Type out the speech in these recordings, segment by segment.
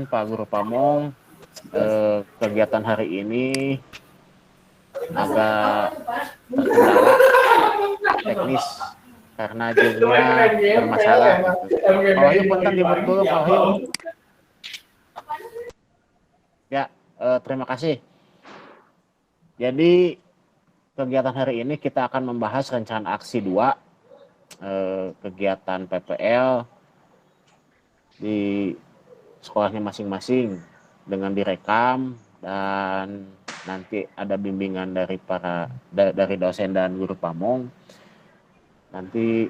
Pak Guru Pamong, kegiatan hari ini agak terkendala teknis karena jamnya bermasalah. Pak Wahyu, punten dimut dulu Pak Wahyu. Ya, terima kasih. Jadi kegiatan hari ini kita akan membahas rencana aksi 2 kegiatan PPL di sekolahnya masing-masing dengan direkam dan nanti ada bimbingan dari dosen dan guru Pamong. Nanti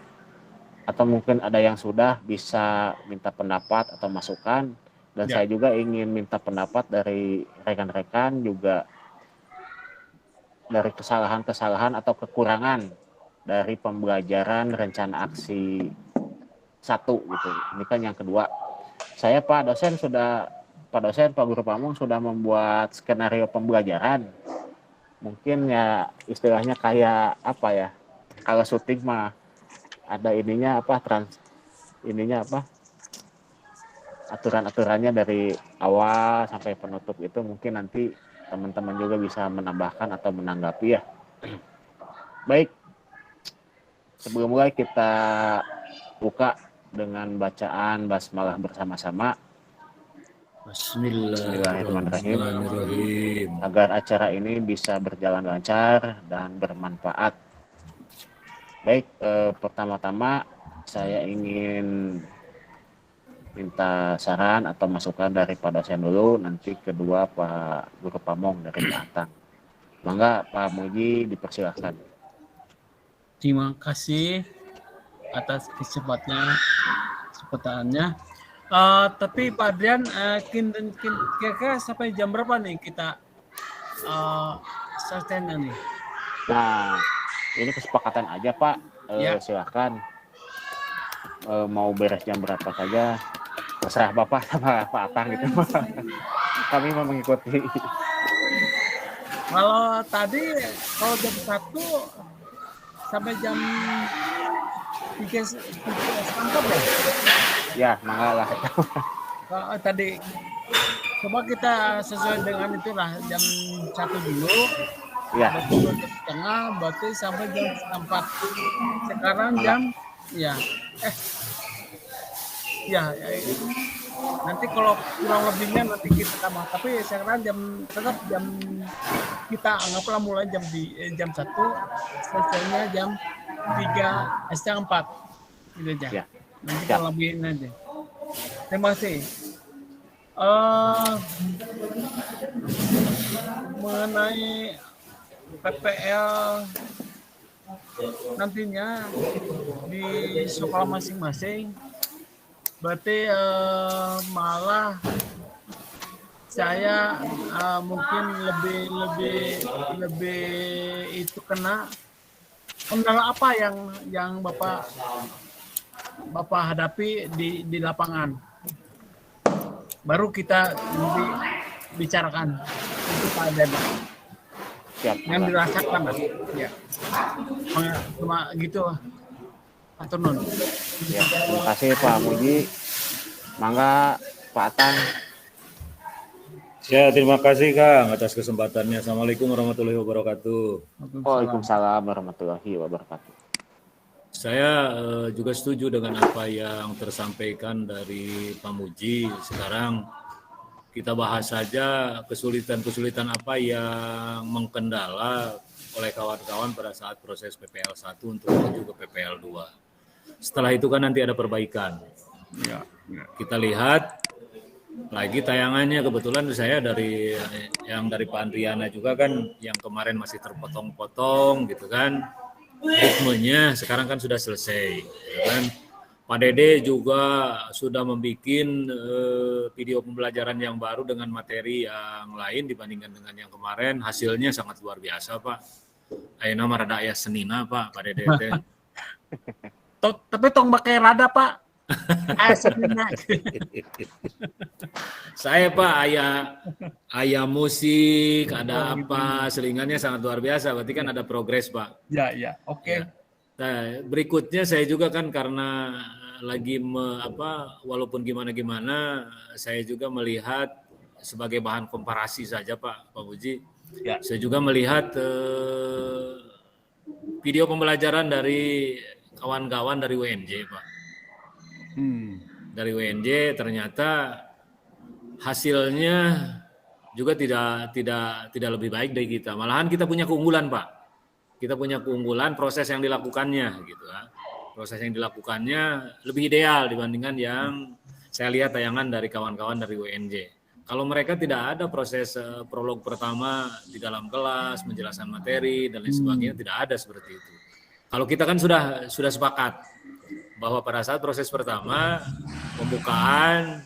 atau mungkin ada yang sudah bisa minta pendapat atau masukan, dan saya juga ingin minta pendapat dari rekan-rekan juga dari kesalahan-kesalahan atau kekurangan dari pembelajaran rencana aksi 1 gitu. Ini kan yang kedua. Saya Pak dosen, Pak Guru Pamong sudah membuat skenario pembelajaran. Mungkin ya istilahnya kayak apa ya? Kalau syuting mah ada aturan-aturannya dari awal sampai penutup itu, mungkin nanti teman-teman juga bisa menambahkan atau menanggapi ya. Baik, sebelum mulai kita buka dengan bacaan basmalah bersama-sama. Bismillahirrahmanirrahim. Agar acara ini bisa berjalan lancar dan bermanfaat. Baik, pertama-tama saya ingin minta saran atau masukan dari Pak dosen dulu, nanti kedua Pak Guru Pamong dari Batang. Mangga Pak Muji dipersilahkan. Terima kasih atas kesempatannya. Tapi Pak Adrian, kira-kira sampai jam berapa nih kita selesainya nih? Nah, ini kesepakatan aja Pak. Silakan. Mau beres jam berapa saja, terserah Bapak sama Pak Atang gitu. Kami mau mengikuti. Kalau jam 1 sampai jam 3 mantap ya? Ya, mangga lah. Tadi coba kita sesuai dengan itulah, jam 1 dulu. Ya. Setengah, berarti sampai jam 4. Sekarang jam nanti kalau kurang lebihnya nanti kita tambah. Tapi sekarang tetap jam kita anggaplah mulai jam 1, selesainya jam 3:30 gitu aja. Ya. Nanti kalau lebihin aja. Terima kasih. Mengenai PPL nantinya di sekolah masing-masing, berarti malah saya mungkin lebih itu kendala apa yang Bapak hadapi di lapangan, baru kita nanti bicarakan itu Pak Adrian. Siap. Yang dirasakan lah. Ya. Cuma gitu. Atur nun. Ya, terima kasih Pak Muji. Mangga Pak Atang. Ya, terima kasih Kang atas kesempatannya. Assalamualaikum warahmatullahi wabarakatuh. Waalaikumsalam warahmatullahi wabarakatuh. Saya juga setuju dengan apa yang tersampaikan dari Pak Muji. Sekarang kita bahas saja kesulitan-kesulitan apa yang mengkendala oleh kawan-kawan pada saat proses PPL 1 untuk menuju ke PPL 2. Setelah itu kan nanti ada perbaikan. Ya. Kita lihat lagi tayangannya, kebetulan saya dari Pak Andriana juga kan, yang kemarin masih terpotong-potong gitu kan. Ritmenya sekarang kan sudah selesai, ya kan? Pak Dede juga sudah membuat video pembelajaran yang baru dengan materi yang lain dibandingkan dengan yang kemarin. Hasilnya sangat luar biasa, Pak. Ayeuna mah rada aya senina, Pak Dede teh. Tapi tong pakai rada, Pak. Senina. Saya Pak ayah musik, ada apa, selingannya sangat luar biasa. Berarti kan ada progres Pak. Ya, oke. Ya. Nah, berikutnya saya juga kan karena walaupun gimana-gimana, saya juga melihat sebagai bahan komparasi saja Pak Puji. Ya. Saya juga melihat video pembelajaran dari kawan-kawan dari UNJ Pak. Dari UNJ ternyata hasilnya juga tidak lebih baik dari kita. Malahan kita punya keunggulan Pak. Kita punya keunggulan proses yang dilakukannya gitu ya. Proses yang dilakukannya lebih ideal dibandingkan yang saya lihat tayangan dari kawan-kawan dari UNJ. Kalau mereka tidak ada proses prolog pertama di dalam kelas, menjelaskan materi dan lain sebagainya, tidak ada seperti itu. Kalau kita kan sudah sepakat bahwa pada saat proses pertama pembukaan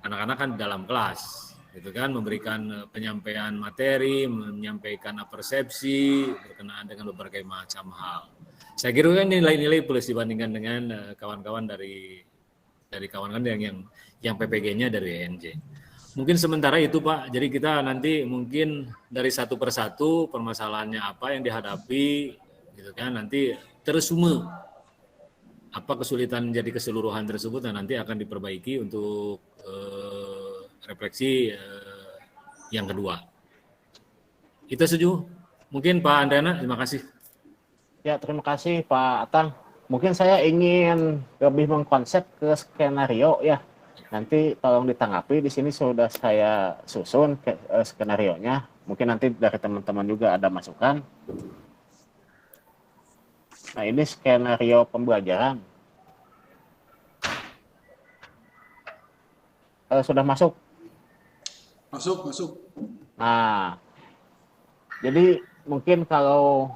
anak-anak kan di dalam kelas, gitu kan, memberikan penyampaian materi, menyampaikan persepsi berkenaan dengan berbagai macam hal. Saya kira kan nilai-nilai plus dibandingkan dengan kawan-kawan dari kawan-kawan yang PPG-nya dari ENJ. Mungkin sementara itu Pak, jadi kita nanti mungkin dari satu persatu permasalahannya apa yang dihadapi, gitu kan, nanti tersume apa kesulitan jadi keseluruhan tersebut, dan nanti akan diperbaiki untuk refleksi yang kedua. Itu setuju? Mungkin Pak Andriana, terima kasih. Ya, terima kasih Pak Atang. Mungkin saya ingin lebih mengkonsep ke skenario ya. Nanti tolong ditanggapi, di sini sudah saya susun skenarionya. Mungkin nanti dari teman-teman juga ada masukan. Nah, ini skenario pembelajaran. Sudah masuk? Masuk. Nah, jadi mungkin kalau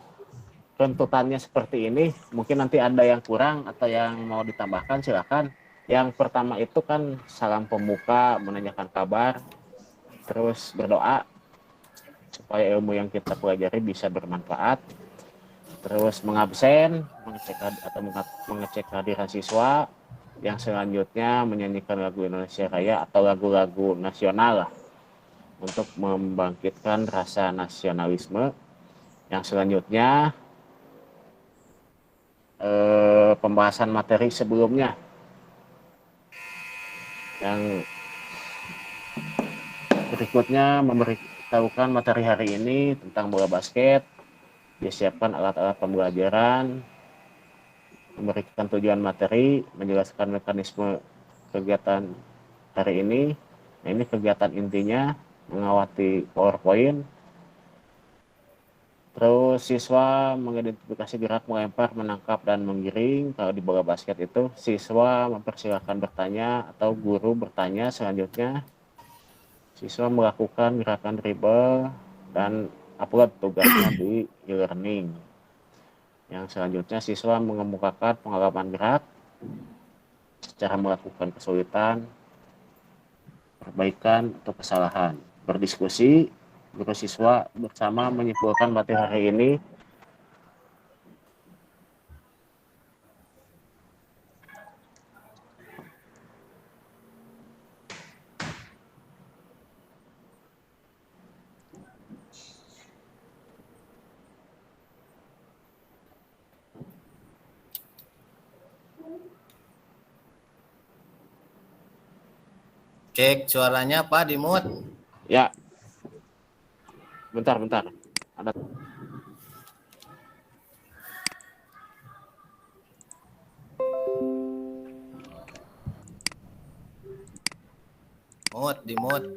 tuntutannya seperti ini, mungkin nanti ada yang kurang atau yang mau ditambahkan, silakan. Yang pertama itu kan salam pembuka, menanyakan kabar, terus berdoa supaya ilmu yang kita pelajari bisa bermanfaat. Terus mengabsen, mengecek kehadiran siswa. Yang selanjutnya menyanyikan lagu Indonesia Raya atau lagu-lagu nasional lah, untuk membangkitkan rasa nasionalisme. Yang selanjutnya pembahasan materi sebelumnya. Yang berikutnya memberitahukan materi hari ini tentang bola basket, disiapkan alat-alat pembelajaran, memberikan tujuan materi, menjelaskan mekanisme kegiatan hari ini. Nah, ini kegiatan intinya, mengawati PowerPoint. Terus siswa mengidentifikasi gerak, melempar, menangkap, dan menggiring. Kalau di bola basket itu siswa mempersilahkan bertanya atau guru bertanya. Selanjutnya siswa melakukan gerakan dribble dan upload tugasnya di e-learning. Yang selanjutnya siswa mengemukakan pengalaman gerak, cara melakukan kesulitan, perbaikan atau kesalahan. Berdiskusi, guru siswa bersama menyimpulkan materi hari ini. Cek suaranya Pak, di mute. Ya. Bentar. Ada. Mute, di mute.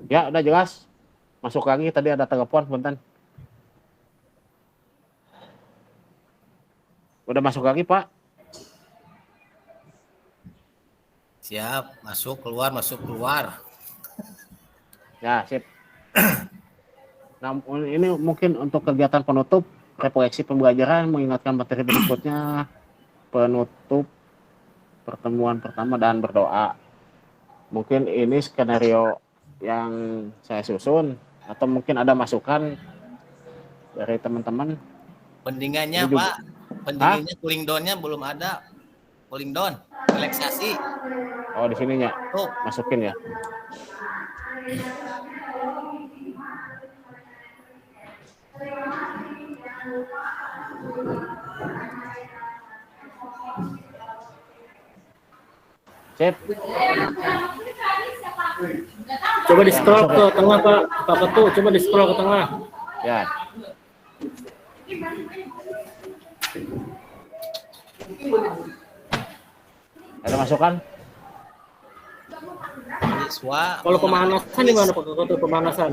Ya, udah jelas. Masuk lagi, tadi ada telepon, bentar. Udah masuk lagi, Pak? Siap, masuk keluar. Ya, sip. Nah, ini mungkin untuk kegiatan penutup, refleksi pembelajaran, mengingatkan materi berikutnya, penutup pertemuan pertama, dan berdoa. Mungkin ini skenario yang saya susun, atau mungkin ada masukan dari teman-teman. Pendingannya Pak, pendingannya cooling down-nya belum ada. cooling down, relaksasi. Oh, di sininya. Tuh, Masukin ya. Sip. Coba di scroll ke tengah Pak Ketua, coba di scroll ke tengah. Ya. Ada masukan? siswa. Kalau pemanasan di mana Pak Ketua, pemanasan?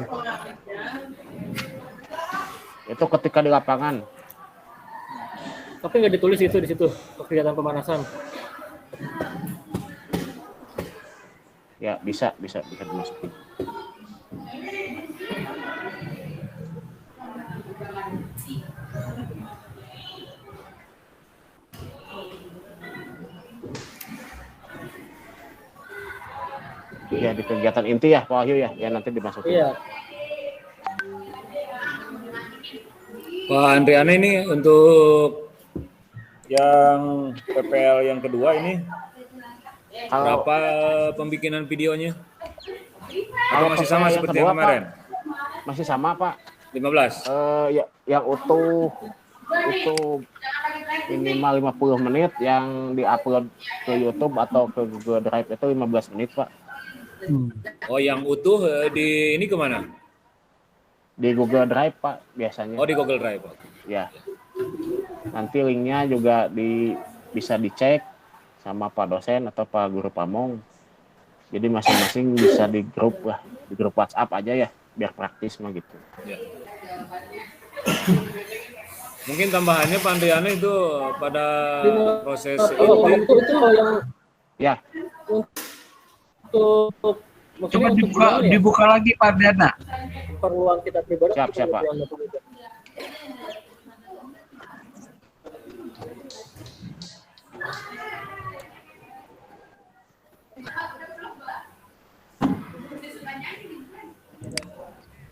Itu ketika di lapangan. Tapi nggak ditulis itu di situ kegiatan pemanasan. Ya, bisa dimasukin. Ya, di kegiatan inti ya, Pak Wahyu ya, nanti dimasukin. Iya. Pak Andriana, ini untuk yang PPL yang kedua ini Kalau berapa pembikinan videonya? Kalau Atau masih sama yang seperti kedua, yang kemarin? masih sama, Pak. 15. Ya, yang utuh itu minimal 50 menit, yang diupload ke YouTube atau ke Google Drive itu 15 menit, Pak. Oh, yang utuh di ini kemana? Di Google Drive, Pak, biasanya. Oh, di Google Drive. Ya. Nanti linknya juga bisa dicek sama Pak dosen atau Pak guru pamong. Jadi masing-masing bisa di grup WhatsApp aja ya, biar praktis mah gitu. Ya. Mungkin tambahannya Pak Andriana itu pada proses Oh, Pak Ketua itu yang Ya, untuk Coba maksudnya untuk gimana ya? dibuka lagi Pak Dana. Keperluan kita pribadi. Siap, Pak.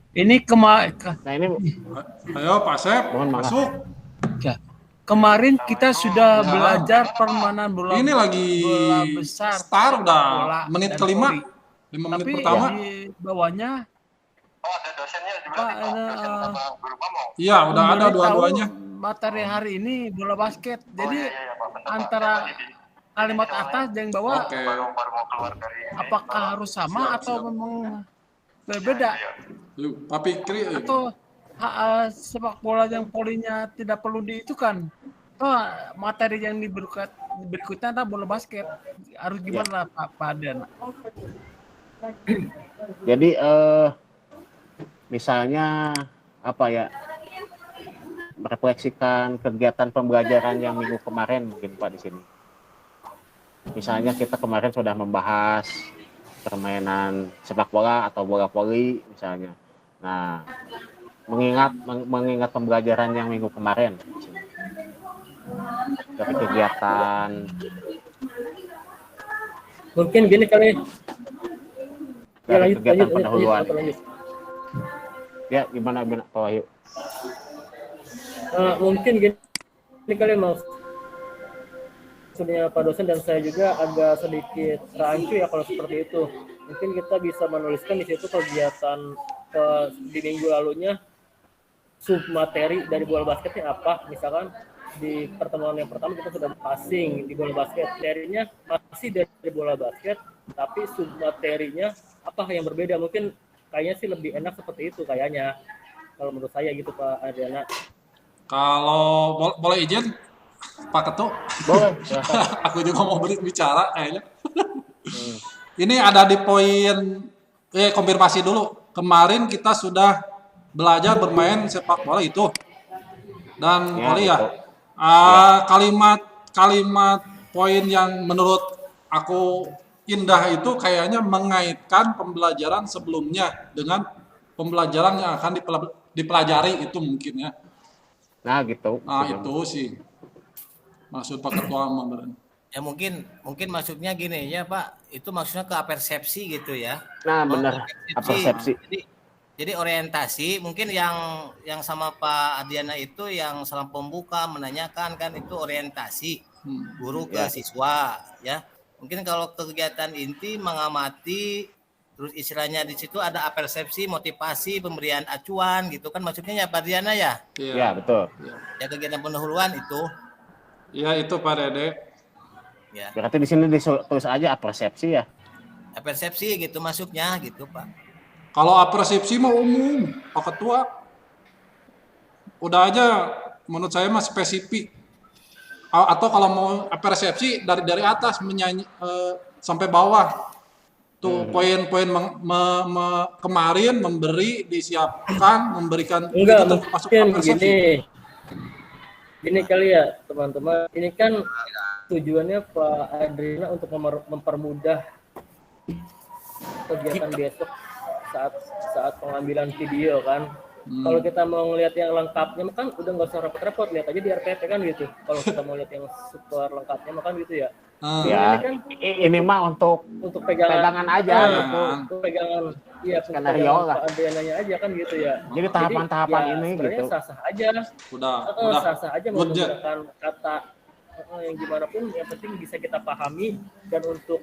Ini nah ini Ayo Pak Sep, Mohon maaf. masuk. kemarin kita sudah belajar permainan bola. Ini lagi bola besar. start udah bola menit dan kelima, voli. 5 menit Tapi pertama. di bawahnya Pak, Iya, udah ada memberitahu dua-duanya. materi hari ini bola basket. Jadi antara kalimat atas dan bawah Oke. apakah harus sama atau memang berbeda? Yuk, Pak Fikri. Atau sepak bola yang polinya tidak perlu diitukan? Oh, materi yang berikutnya adalah bola basket. Harus gimana Pak Dan? jadi misalnya apa ya? Merefleksikan kegiatan pembelajaran yang minggu kemarin mungkin Pak di sini. Misalnya kita kemarin sudah membahas permainan sepak bola atau bola voli misalnya. Nah, mengingat pembelajaran yang minggu kemarin. Dari kegiatan Mungkin gini kali. Ya, dari lanjut, kegiatan lanjut, pendahuluan. lanjut. Ya, gimana Pak Wahyu? Mungkin gini kali maksudnya Pak dosen dan saya juga agak sedikit rancu ya kalau seperti itu. Mungkin kita bisa menuliskan di situ kegiatan di minggu lalunya submateri dari bola basketnya apa. Misalkan di pertemuan yang pertama kita sudah passing di bola basket, materinya masih dari bola basket, tapi submaterinya apa yang berbeda. Mungkin kayaknya sih lebih enak seperti itu kayaknya kalau menurut saya gitu Pak Adriana. Kalau boleh izin Pak Ketua, Boleh. aku juga mau bicara kayaknya. Ini ada di poin, konfirmasi dulu. Kemarin kita sudah belajar bermain sepak bola itu dan voli ya. Kalimat poin yang menurut aku indah itu kayaknya mengaitkan pembelajaran sebelumnya dengan pembelajaran yang akan dipelajari itu mungkin ya. Nah, gitu. Nah, itu sih maksud Pak Ketua memberi. Ya mungkin maksudnya gini ya Pak, itu maksudnya ke persepsi gitu ya. Nah, benar. Persepsi. Jadi orientasi mungkin yang sama Pak Adiana itu yang salam pembuka menanyakan kan itu orientasi. guru ke siswa ya. Mungkin kalau kegiatan inti mengamati, terus istilahnya di situ ada persepsi, motivasi, pemberian acuan gitu kan maksudnya ya Pak Diana ya? Ya, betul. Ya kegiatan pendahuluan itu. Ya itu Pak Dede. Ya. Berarti di sini ditulis aja persepsi ya. Persepsi gitu masuknya gitu Pak. Kalau persepsi mah umum, Pak Ketua. Udah aja menurut saya mah spesifik. Atau kalau mau persepsi dari atas menyanyi sampai bawah. Tuh poin-poin kemarin memberi, disiapkan, memberikan enggak itu mungkin persepsi. Gini kali ya teman-teman, ini kan tujuannya Pak Adriana untuk mempermudah kegiatan besok saat pengambilan video kan. Kalau kita mau ngelihat yang lengkapnya kan udah nggak usah repot-repot, lihat aja di RPP kan gitu. Kalau kita mau lihat yang super lengkapnya kan gitu ya. Ya, Ini kan ini mah untuk pegangan aja gitu. Untuk pegangan, iya Skenario lah. Pak Adriananya aja kan gitu ya. Jadi tahapan-tahapan ini gitu. Sah-sah aja. Udah. Sah-sah aja menggunakan kata yang gimana pun, yang penting bisa kita pahami dan untuk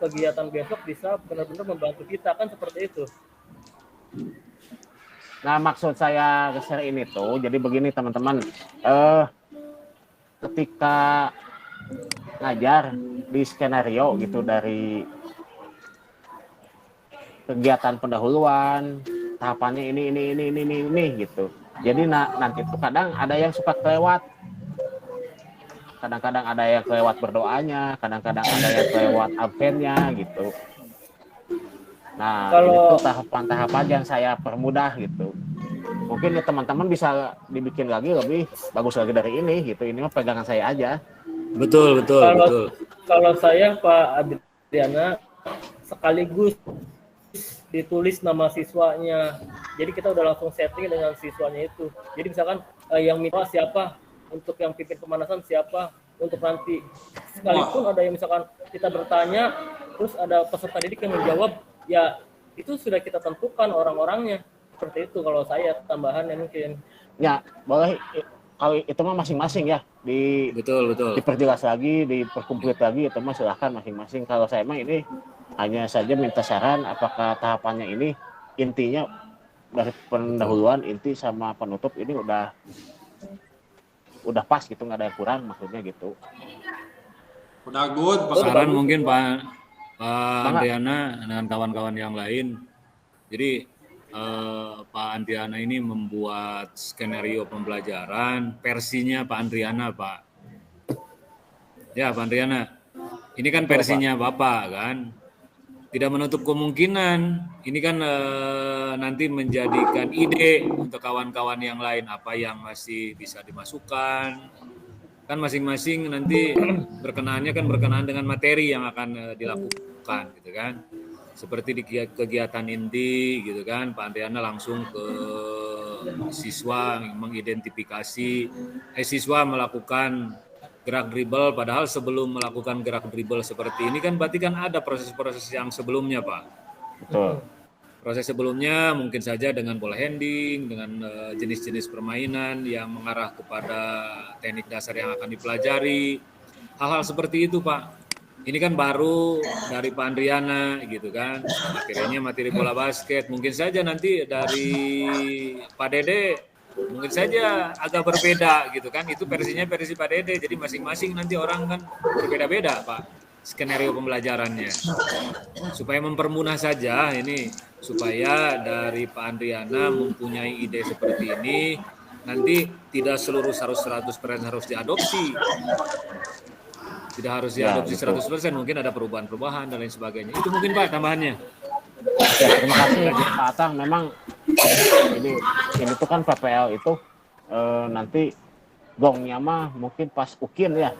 kegiatan besok bisa benar-benar membantu kita kan seperti itu. Nah, maksud saya share ini tuh, jadi begini teman-teman, ketika ngajar di skenario gitu dari kegiatan pendahuluan, tahapannya ini gitu. Jadi nanti tuh kadang ada yang suka kelewat. Kadang-kadang ada yang kelewat berdoanya, kadang-kadang ada yang kelewat absennya gitu. Nah, itu tahapan-tahapan yang saya permudah gitu. Mungkin ya teman-teman bisa dibikin lagi lebih bagus lagi dari ini gitu. Ini mah pegangan saya aja. Betul. Kalau saya Pak Adriana sekaligus ditulis nama siswanya. Jadi kita udah langsung setting dengan siswanya itu. Jadi misalkan yang minta siapa, untuk yang pimpin pemanasan siapa, untuk nanti. Sekalipun ada yang misalkan kita bertanya, terus ada peserta didik yang menjawab, ya itu sudah kita tentukan orang-orangnya. Seperti itu kalau saya tambahannya mungkin. Ya, boleh. Kalau itu mah masing-masing ya. Betul. Diperjelas lagi, diperkomplit lagi, itu mah silahkan masing-masing. Kalau saya mah ini hanya saja minta saran apakah tahapannya ini intinya dari pendahuluan, inti sama penutup ini udah pas gitu, nggak ada yang kurang maksudnya gitu. Udah good. Saran mungkin Pak Andriana dengan kawan-kawan yang lain. Jadi Pak Andriana ini membuat skenario pembelajaran versinya Pak Andriana, Pak. Ya, Pak Andriana. Ini kan versinya Bapak kan. Tidak menutup kemungkinan ini kan nanti menjadikan ide untuk kawan-kawan yang lain apa yang masih bisa dimasukkan. Kan masing-masing nanti berkenaan dengan materi yang akan dilakukan gitu kan. Seperti di kegiatan inti gitu kan, Pak Andriana langsung ke siswa mengidentifikasi siswa melakukan gerak dribble, padahal sebelum melakukan gerak dribble seperti ini kan berarti kan ada proses-proses yang sebelumnya, Pak. Betul. Proses sebelumnya mungkin saja dengan bola handling, dengan jenis-jenis permainan yang mengarah kepada teknik dasar yang akan dipelajari. Hal-hal seperti itu, Pak. Ini kan baru dari Pak Andriana gitu kan. Materinya materi bola basket. Mungkin saja nanti dari Pak Dede mungkin saja agak berbeda gitu kan. Itu versinya versi Pak Dede. Jadi masing-masing nanti orang kan berbeda-beda, Pak, skenario pembelajarannya. Supaya mempermudah saja ini, supaya dari Pak Andriana mempunyai ide seperti ini, nanti tidak seluruh 100% harus diadopsi. Tidak harus diadopsi 100%, mungkin ada perubahan-perubahan dan lain sebagainya. Itu mungkin Pak tambahannya. Ya, terima kasih Pak Atang. Memang ini tuh kan PPL itu nanti gongnya mah mungkin pas UKIN ya.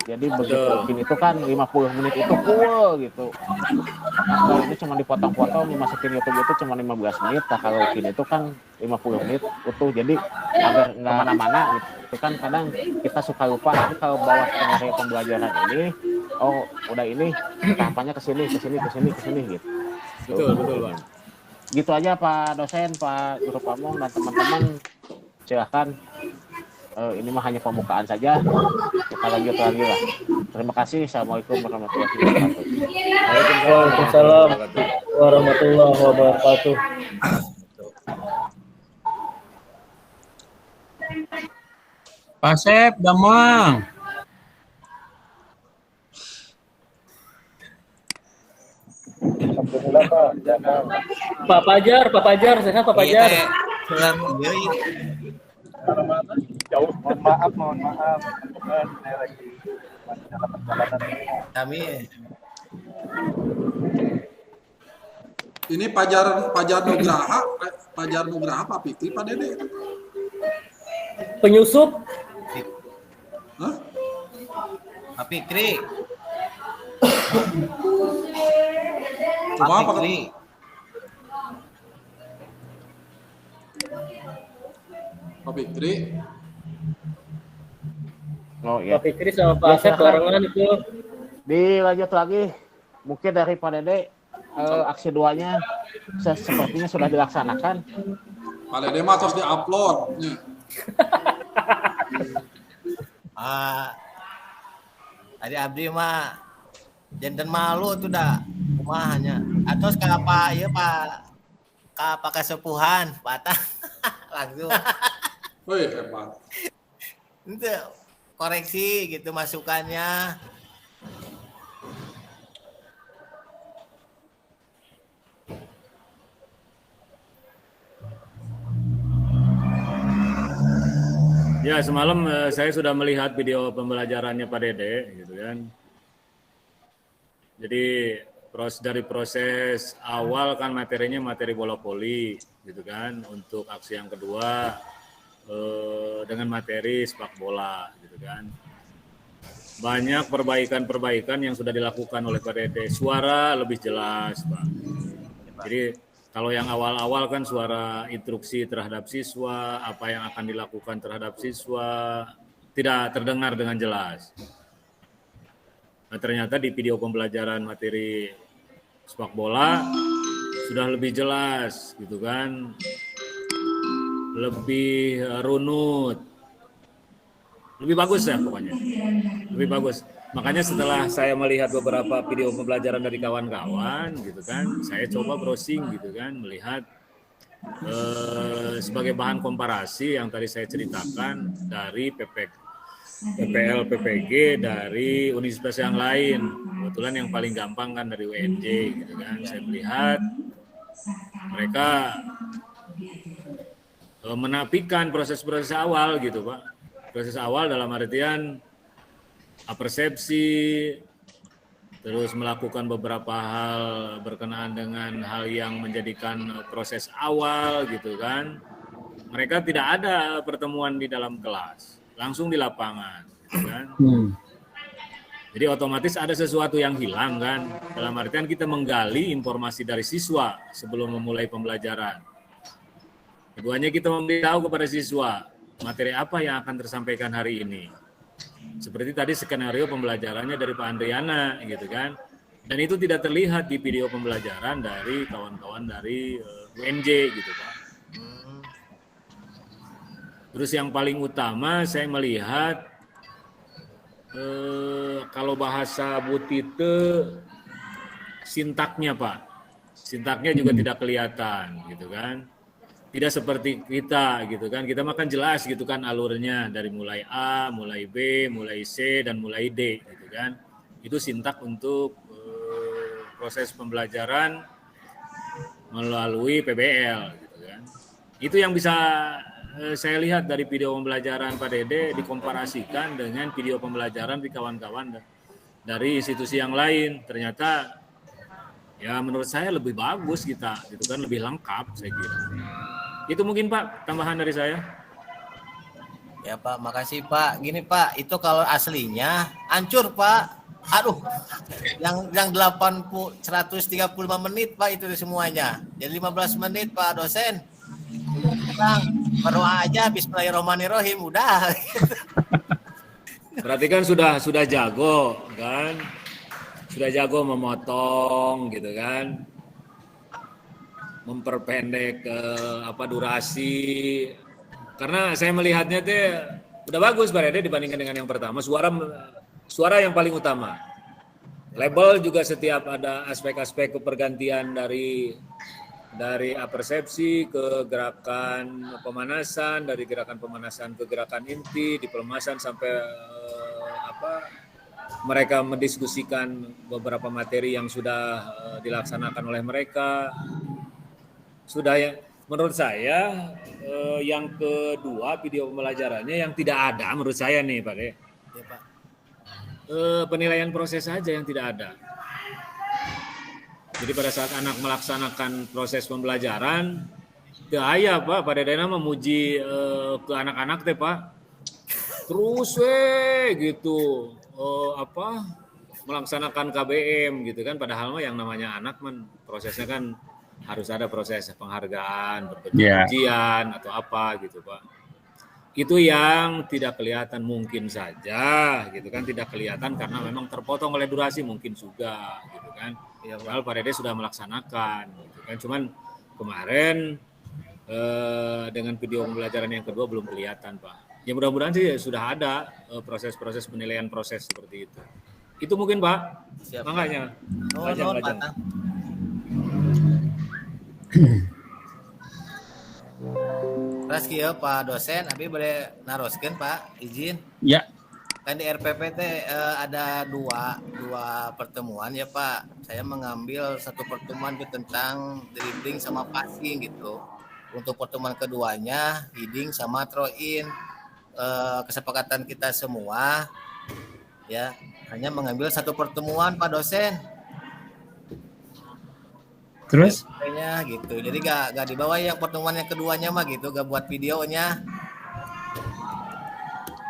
Jadi begitu UKIN itu kan 50 menit itu full gitu. Nah, kalau ini cuma dipotong-potong dimasukin YouTube itu cuma 15 menit. Nah, kalau UKIN itu kan 50 menit utuh. Jadi agar nggak kemana-mana gitu. Itu kan kadang kita suka lupa. Tapi kalau bawa skenario pembelajaran ini, oh udah ini tahapannya kesini gitu. Betul Pak. Gitu aja Pak dosen, Pak Guru Pamong dan teman-teman, silahkan. ini mah hanya pembukaan saja. Kita lanjut lagi lah. Terima kasih. Assalamualaikum warahmatullahi wabarakatuh. Waalaikumsalam warahmatullahi wabarakatuh. Pak Sep, Damang. Pak Pajar, sehat Pak Pajar. Mohon maaf. Saya lagi dalam perjalanan. Kami Ini Pajar Nugraha Pak Fikri Pak Dede. Penyusup. Hah? Pak Fikri. Cuma apa? Pak Fikri. Oh ya. Pak Fikri sama Pak Asep barengan itu. Dilanjut lagi. Mungkin dari Pak Dede aksi 2-nya sepertinya sudah dilaksanakan. Pak Dede mah terus di-upload. Tadi abdi mah jantan malu tuh dah rumahnya. Atau apa ya Pak Kasepuhan, patah langsung. Wih, hebat. Itu koreksi gitu masukannya. Ya, semalam saya sudah melihat video pembelajarannya Pak Dede, gitu kan. Jadi dari proses awal kan materinya materi bola voli, gitu kan. Untuk aksi yang kedua dengan materi sepak bola, gitu kan. Banyak perbaikan-perbaikan yang sudah dilakukan oleh Pak Dede. Suara lebih jelas, Pak. Jadi kalau yang awal-awal kan suara instruksi terhadap siswa, apa yang akan dilakukan terhadap siswa, tidak terdengar dengan jelas. Nah, ternyata di video pembelajaran materi sepak bola sudah lebih jelas, gitu kan, lebih runut, lebih bagus ya pokoknya, lebih bagus. Makanya setelah saya melihat beberapa video pembelajaran dari kawan-kawan, gitu kan, saya coba browsing, gitu kan, melihat sebagai bahan komparasi yang tadi saya ceritakan dari PPL, PPG dari universitas yang lain. Kebetulan yang paling gampang kan dari UNJ, gitu kan. Saya melihat mereka menafikan proses-proses awal, gitu Pak. Proses awal dalam artian persepsi, terus melakukan beberapa hal berkenaan dengan hal yang menjadikan proses awal, gitu kan. Mereka tidak ada pertemuan di dalam kelas, langsung di lapangan, gitu kan. Jadi otomatis ada sesuatu yang hilang kan, dalam artian kita menggali informasi dari siswa sebelum memulai pembelajaran. Keduanya kita memberitahu kepada siswa materi apa yang akan tersampaikan hari ini. Seperti tadi skenario pembelajarannya dari Pak Andriana, gitu kan. Dan itu tidak terlihat di video pembelajaran dari kawan-kawan dari UNJ, gitu Pak. Terus yang paling utama saya melihat kalau bahasa Bu Tite sintaknya Pak. Sintaknya juga tidak kelihatan, gitu kan. Tidak seperti kita, gitu kan. Kita makan jelas, gitu kan, alurnya dari mulai A, mulai B, mulai C, dan mulai D, gitu kan. Itu sintak untuk proses pembelajaran melalui PBL, gitu kan. Itu yang bisa saya lihat dari video pembelajaran Pak Dede dikomparasikan dengan video pembelajaran di kawan-kawan dari institusi yang lain. Ternyata ya menurut saya lebih bagus kita, gitu kan, lebih lengkap saya kira. Itu mungkin Pak tambahan dari saya. Ya Pak, makasih Pak. Gini Pak, itu kalau aslinya hancur Pak. Aduh, yang 135 menit Pak itu semuanya. Jadi 15 menit Pak dosen. Sekarang berdoa aja bismillahirrahmanirrahim udah. Berarti kan sudah jago kan? Sudah jago memotong, gitu kan? Memperpendek durasi, karena saya melihatnya Sudah bagus Pak Dede dibandingkan dengan yang pertama. Suara yang paling utama. Label juga setiap ada aspek-aspek kepergantian dari persepsi ke gerakan pemanasan, dari gerakan pemanasan ke gerakan inti, di pelemasan sampai mereka mendiskusikan beberapa materi yang sudah dilaksanakan oleh mereka. Sudah ya, menurut saya yang kedua video pembelajarannya yang tidak ada menurut saya nih Pak De. Ya, Pak. Penilaian proses saja yang tidak ada. Jadi pada saat anak melaksanakan proses pembelajaran, gaya Pak Dedena memuji ke anak-anak teh Pak. Terus gitu melaksanakan KBM gitu kan, padahal mah yang namanya anak man prosesnya kan harus ada proses penghargaan, ujian atau apa gitu Pak. Itu yang tidak kelihatan mungkin saja gitu kan, tidak kelihatan karena memang terpotong oleh durasi mungkin juga gitu kan. Ya, padahal Pak Dede sudah melaksanakan gitu kan. Cuman kemarin dengan video pembelajaran yang kedua belum kelihatan Pak. Ya mudah-mudahan sih sudah ada proses-proses penilaian proses seperti itu. Itu mungkin Pak. Siap. Makanya. Lajang. Terus kieu Pak dosen, abi boleh naroskeun Pak, izin. Ya. Kan di RPP ada dua pertemuan ya Pak. Saya mengambil satu pertemuan itu tentang dribbling sama passing gitu. Untuk pertemuan keduanya heading sama throw in. Kesepakatan kita semua ya hanya mengambil satu pertemuan Pak dosen. Terus? Kayaknya gitu. Jadi gak dibawa yang pertemuan yang keduanya mah gitu, gak buat videonya.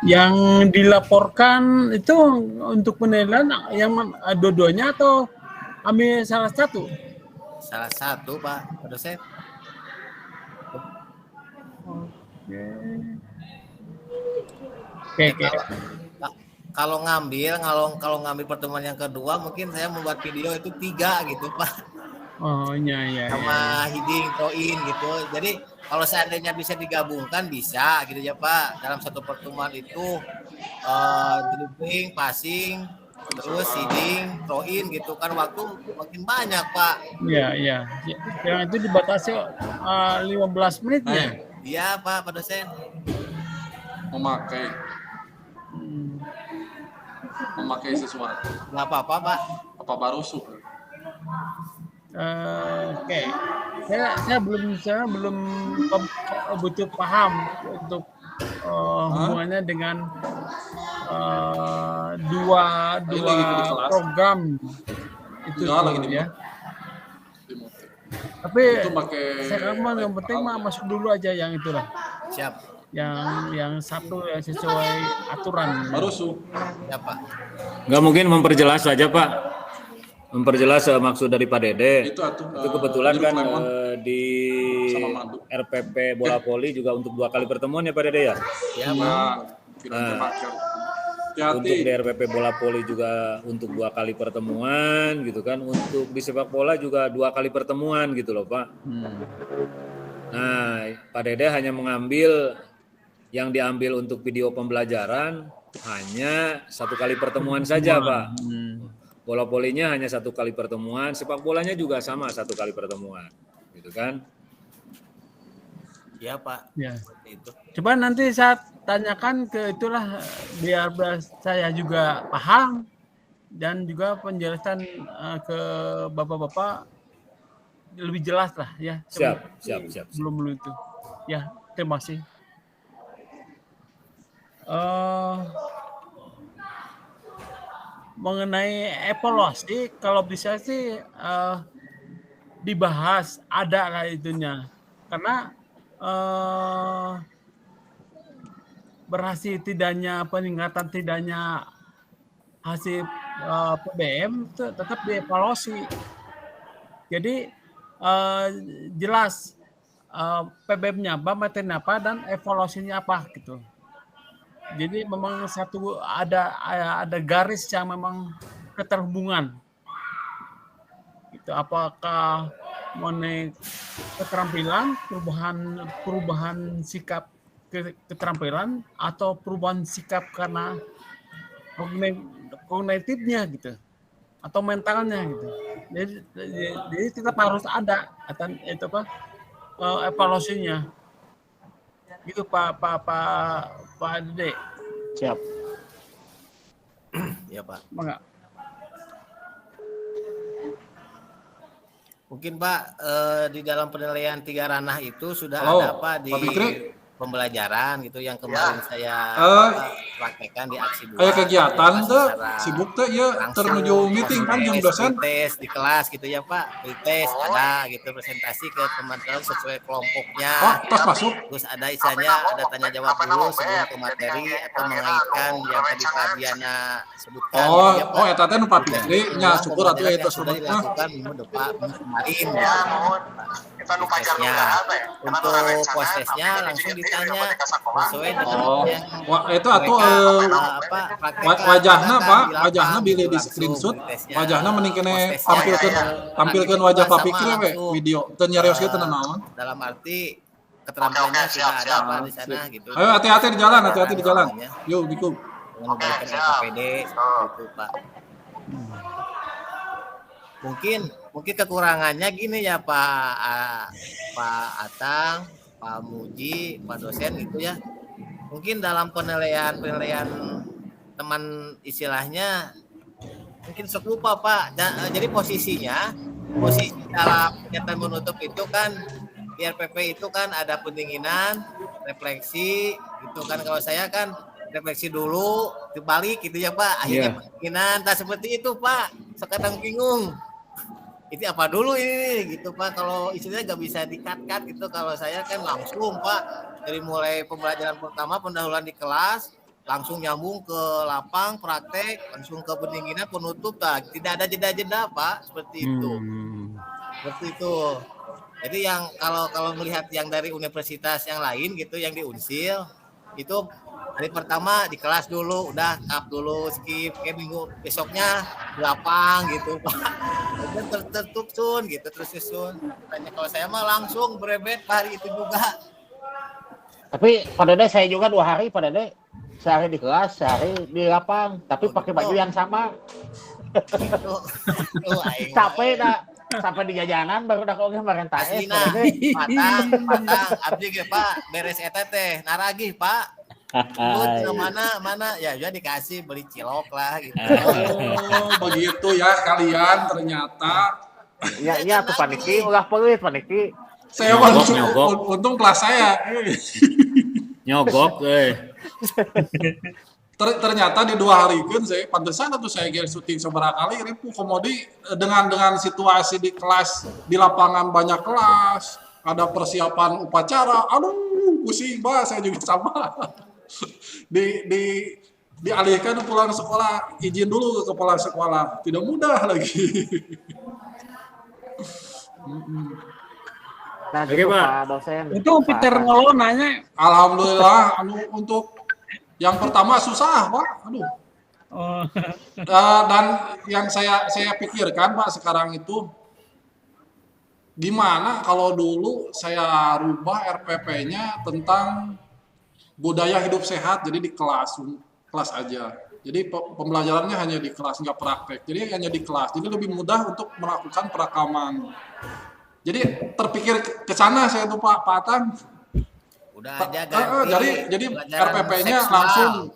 Yang dilaporkan itu untuk penilaian yang dua-duanya atau ambil salah satu? Salah satu Pak dosen. Oke. Kalau ngambil pertemuan yang kedua mungkin saya membuat video itu 3 gitu Pak. Oh iya. Sama heading, throw in gitu. Jadi kalau seandainya bisa digabungkan bisa gitu ya Pak. Dalam satu pertemuan itu dribbling, passing, terus heading, throw in gitu kan, waktu makin banyak Pak. Iya. Yang itu dibatasi 15 menit ya? Iya Pak dosen. Memakai sesuatu. Nggak apa-apa Pak. Apa baru suh? Oke. Saya belum butuh paham untuk hubungannya dengan dua program itu ya. Tapi sekarang yang penting mah masuk dulu aja yang itulah. Siap. Yang satu ya sesuai aturan. Baru suh. Ya Pak. Nggak mungkin memperjelas saja Pak. Memperjelas maksud dari Pak Dede. Itu kebetulan kan di RPP Bola Poli juga untuk 2 kali pertemuan ya Pak Dede ya? Ya Pak. Untuk di RPP Bola Poli juga untuk 2 kali pertemuan gitu kan. Untuk di sepak bola juga 2 kali pertemuan gitu loh Pak. Nah Pak Dede hanya mengambil yang diambil untuk video pembelajaran hanya 1 kali pertemuan saja Pak. Bola polinya hanya 1 kali pertemuan, sepak bolanya juga sama 1 kali pertemuan, gitu kan? Ya Pak. Ya. Itu. Coba nanti saya tanyakan ke itulah biar saya juga paham dan juga penjelasan ke bapak-bapak lebih jelas lah ya. Siap. Belum itu. Ya, terima kasih. Mengenai evaluasi kalau bisa sih dibahas ada lah itunya karena berhasil peningkatan tidaknya hasil PBM itu tetap dievaluasi. Jadi jelas PBM-nya apa, materi apa dan evaluasinya apa gitu. Jadi memang ada garis yang memang keterhubungan. Itu apakah mengenai keterampilan, perubahan sikap keterampilan atau perubahan sikap karena kognitifnya gitu atau mentalnya gitu. Jadi tetap harus ada itu apa evaluasinya gitu Pak Dede. Siap. Ya Pak. Mangga. Mungkin Pak di dalam penilaian 3 ranah itu sudah Halo, ada Pak di Pak Fikri. pembelajaran gitu yang kemarin saya praktekkan di aksi 2. Kayak kegiatan tuh secara sibuk tuh ya langsung, termenuju meeting kan jeung dosen. tes di kelas gitu ya Pak, tes ada gitu presentasi ke teman-teman sesuai kelompoknya. Oh, tos masuk. Terus ada isanya ada tanya jawab dulu sebelum ke materi atau mengaitkan yang tadi Pak Diana sebutkan. Oh, gitu ya, Pak. oh eta teh nu Pak Fikri nya syukur atuh Pembelajaran eta yang sudah sobat mah. dilakukan minggu depan kemarin prosesnya. Untuk prosesnya langsung ditanya sesuai dengan Oh, yang wah itu atuh wajahna Pak, wajahna bilih di screenshot, wajahna mending kene tampilkeun wajah Pak Fikri we video teu nyarios kieu teu naon. dalam arti keterampilannya sudah ada Pak di sana gitu. Ayo hati-hati di jalan, hati-hati di jalan. Yuk, Biku. Mengembalikan LKPD seperti itu Pak. Mungkin kekurangannya gini ya Pak Atang, Pak Muji, Pak dosen gitu ya. Mungkin dalam penilaian teman istilahnya mungkin sok lupa Pak. Jadi posisi dalam kegiatan menutup itu kan di RPP itu kan ada pendinginan, refleksi gitu kan. Kalau saya kan refleksi dulu, dibalik gitu ya Pak. Akhirnya pendinginan, tak seperti itu Pak. Sekarang bingung. Itu apa dulu ini gitu Pak, kalau istilahnya nggak bisa di-cut gitu. Kalau saya kan langsung Pak, dari mulai pembelajaran pertama pendahuluan di kelas langsung nyambung ke lapang praktek, langsung ke pendinginan penutup tidak ada jeda-jeda Pak, seperti itu. Jadi yang kalau melihat yang dari universitas yang lain gitu yang di Unsil itu hari pertama di kelas dulu udah tap dulu skip kayak minggu besoknya lapang gitu Pak. Kemudian tertutup sun gitu terus susun. Tanya kalau saya mah langsung berebet hari itu juga. Tapi pada Dede saya juga 2 hari pada Dede. Sehari di kelas, sehari di lapang, tapi pakai baju yang sama. Capek dah. Sampai di jajanan baru dah kok kemarin taes. Patang abdi ge Pak beres eta teh naragih Pak. Mana ya dikasih beli cilok lah gitu. Oh, begitu ya kalian ternyata. Iya tuh Paniki, ulah pelit Paniki. Saya untung kelas saya. Nyogok Ternyata di 2 hari kan saya pantesan atau saya syuting seberapa kali ribu komodi dengan situasi di kelas di lapangan banyak kelas ada persiapan upacara aduh pusing banget saya juga sama dialihkan pulang sekolah izin dulu ke kepala sekolah tidak mudah lagi. Nah, gitu, Pak dosen. Itu Peter Ngolo nanya. Alhamdulillah untuk yang pertama susah Pak, aduh. Dan yang saya pikirkan Pak sekarang itu gimana kalau dulu saya rubah RPP-nya tentang budaya hidup sehat, jadi di kelas aja. Jadi pembelajarannya hanya di kelas, nggak praktek. Jadi hanya di kelas. Jadi lebih mudah untuk melakukan perekaman. Jadi terpikir ke sana saya tuh Pak Atang. Udah aja ganti. Jadi RPP-nya langsung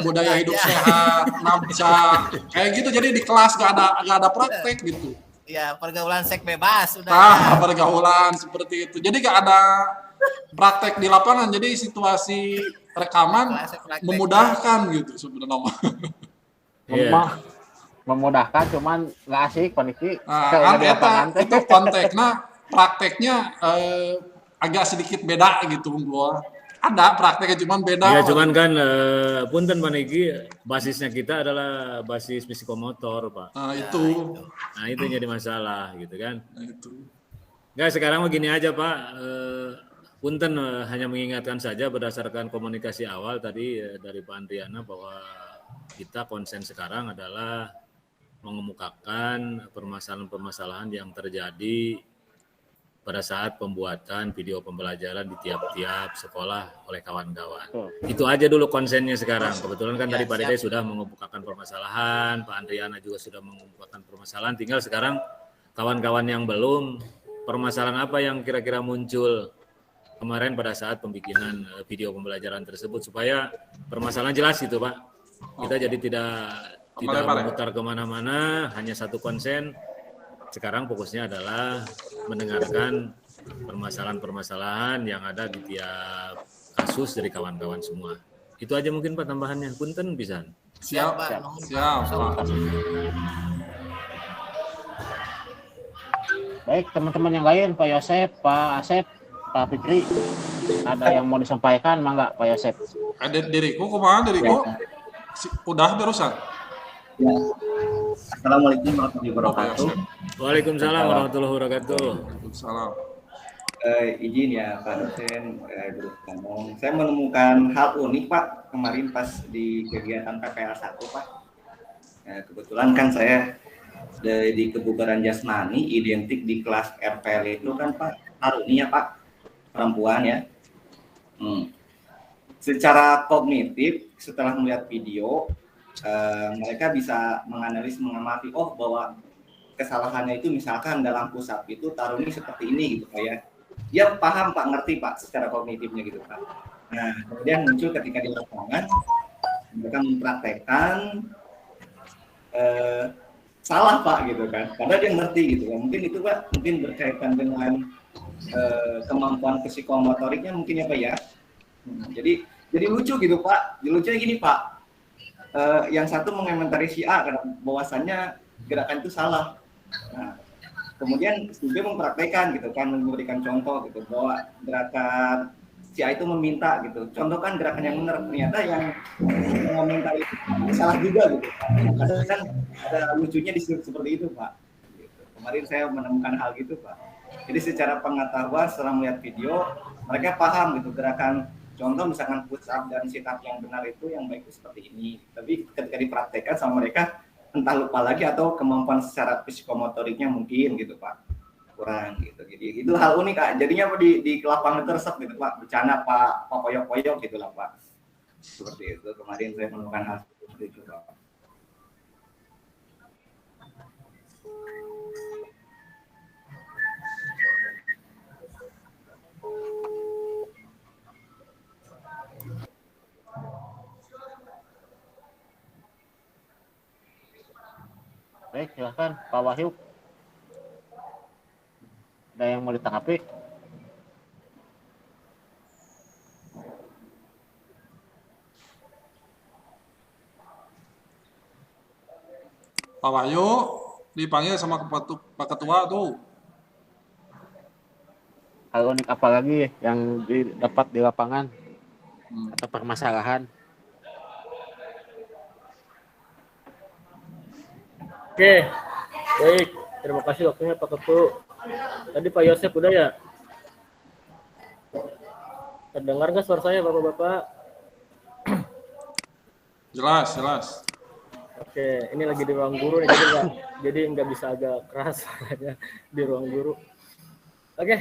budaya hidup sehat, nabca, kayak gitu. Jadi di kelas nggak ada praktek gitu. Ya pergaulan seks bebas udah. Pergaulan seperti itu. Jadi nggak ada praktek di lapangan. Jadi situasi rekaman memudahkan gitu sebenarnya. Memudahkan cuman nggak asik Paniki. Itu konteksnya prakteknya agak sedikit beda gitu gua. Ada prakteknya cuman beda. Ya cuman kan punten Paniki basisnya kita adalah basis psikomotor Pak. Itu. Nah itu jadi masalah gitu kan. Itu. Enggak sekarang begini aja Pak. Punten hanya mengingatkan saja berdasarkan komunikasi awal tadi dari Pak Andriana bahwa kita konsen sekarang adalah mengemukakan permasalahan-permasalahan yang terjadi pada saat pembuatan video pembelajaran di tiap-tiap sekolah oleh kawan-kawan. Itu aja dulu konsennya sekarang. Kebetulan kan tadi Pak Dede sudah mengemukakan permasalahan, Pak Andriana juga sudah mengemukakan permasalahan. Tinggal sekarang kawan-kawan yang belum, permasalahan apa yang kira-kira muncul kemarin pada saat pembikinan video pembelajaran tersebut, supaya permasalahan jelas gitu Pak. Kita jadi tidak memutar kemana-mana, hanya satu konsen. Sekarang fokusnya adalah mendengarkan permasalahan-permasalahan yang ada di tiap kasus dari kawan-kawan semua. Itu aja mungkin Pak tambahannya. Punten pisan. Siap, Pak. Baik, teman-teman yang lain, Pak Yosep, Pak Asep, Pak Fikri, ada yang mau disampaikan, mangga Pak Yosep? Ada diriku, kemana diriku? Udah berusan? Ya. Assalamualaikum warahmatullahi wabarakatuh. Waalaikumsalam warahmatullahi wabarakatuh. Waalaikumsalam. Izin ya Pak dosen, Guru Ngomong. Saya menemukan hal unik Pak kemarin pas di kegiatan PPL 1 Pak. Kebetulan kan saya di kebugaran jasmani identik di kelas RPL itu kan Pak Taruni ya Pak, perempuan ya. Secara kognitif setelah melihat video mereka bisa mengamati bahwa kesalahannya itu misalkan dalam pusat itu Taruni seperti ini gitu Pak ya. Dia paham Pak, ngerti Pak secara kognitifnya gitu Pak. Nah, kemudian muncul ketika di lapangan mereka mempraktekkan salah Pak gitu kan. Karena dia ngerti gitu kan. Mungkin itu Pak mungkin berkaitan dengan kemampuan psikomotoriknya mungkin ya Pak ya. Jadi lucu gitu Pak. Lucunya gini Pak. Yang satu mengomentari si A karena bahwasannya gerakan itu salah. Nah, kemudian dia mempraktekkan gitu kan, memberikan contoh gitu bahwa gerakan si A itu meminta gitu. Contohkan gerakan yang benar, ternyata yang meminta itu salah juga gitu. Kadang kan ada lucunya seperti itu Pak. Gitu. Kemarin saya menemukan hal gitu Pak. Jadi secara pengetahuan setelah melihat video, mereka paham gitu gerakan. Contoh misalkan push up dan sit up yang benar itu yang baik itu seperti ini. Tapi ketika dipraktekkan sama mereka entah lupa lagi atau kemampuan secara psikomotoriknya mungkin gitu Pak kurang gitu. Jadi itu hal unik Kak. Jadinya di lapangan tersep gitu Pak. Bercanda Pak poyok-poyok gitu lah Pak. Seperti itu kemarin saya menemukan hal seperti itu Pak. Baik, silakan Pak Wahyu. Ada yang mau ditanggapi? Pak Wahyu dipanggil sama Pak Ketua tuh. Hal unik apa lagi yang didapat di lapangan atau permasalahan? Oke, baik. Terima kasih waktunya Pak Ketua. Tadi Pak Yosep udah ya? Terdengar nggak suara saya Bapak-Bapak? Jelas. Oke, ini lagi di ruang guru nih, jadi nggak bisa agak keras suaranya di ruang guru. Oke,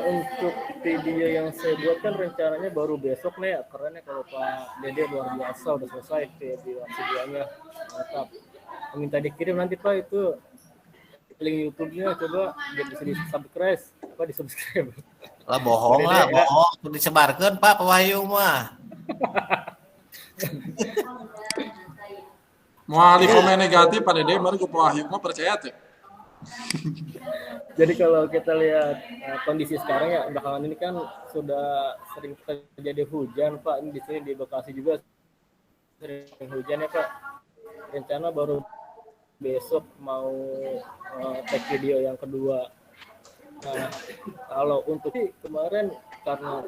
untuk video yang saya buat kan rencananya baru besok nih ya. Keren ya kalau Pak Dede luar biasa udah selesai videonya, mantap. Minta dikirim nanti Pak itu link YouTube-nya, coba biar bisa di-subscribe. Lah bohong lah, bohong. Disebarkan Pak Wahyu mah. Mau di komen negatif Pak Dede, mari Pak Wahyu mah percaya tuh. Jadi kalau kita lihat kondisi sekarang ya belakangan ini kan sudah sering terjadi hujan Pak. Ini di sini di Bekasi juga sering hujan ya Pak. Rencana baru besok mau take video yang kedua. Nah, kalau untuk kemarin karena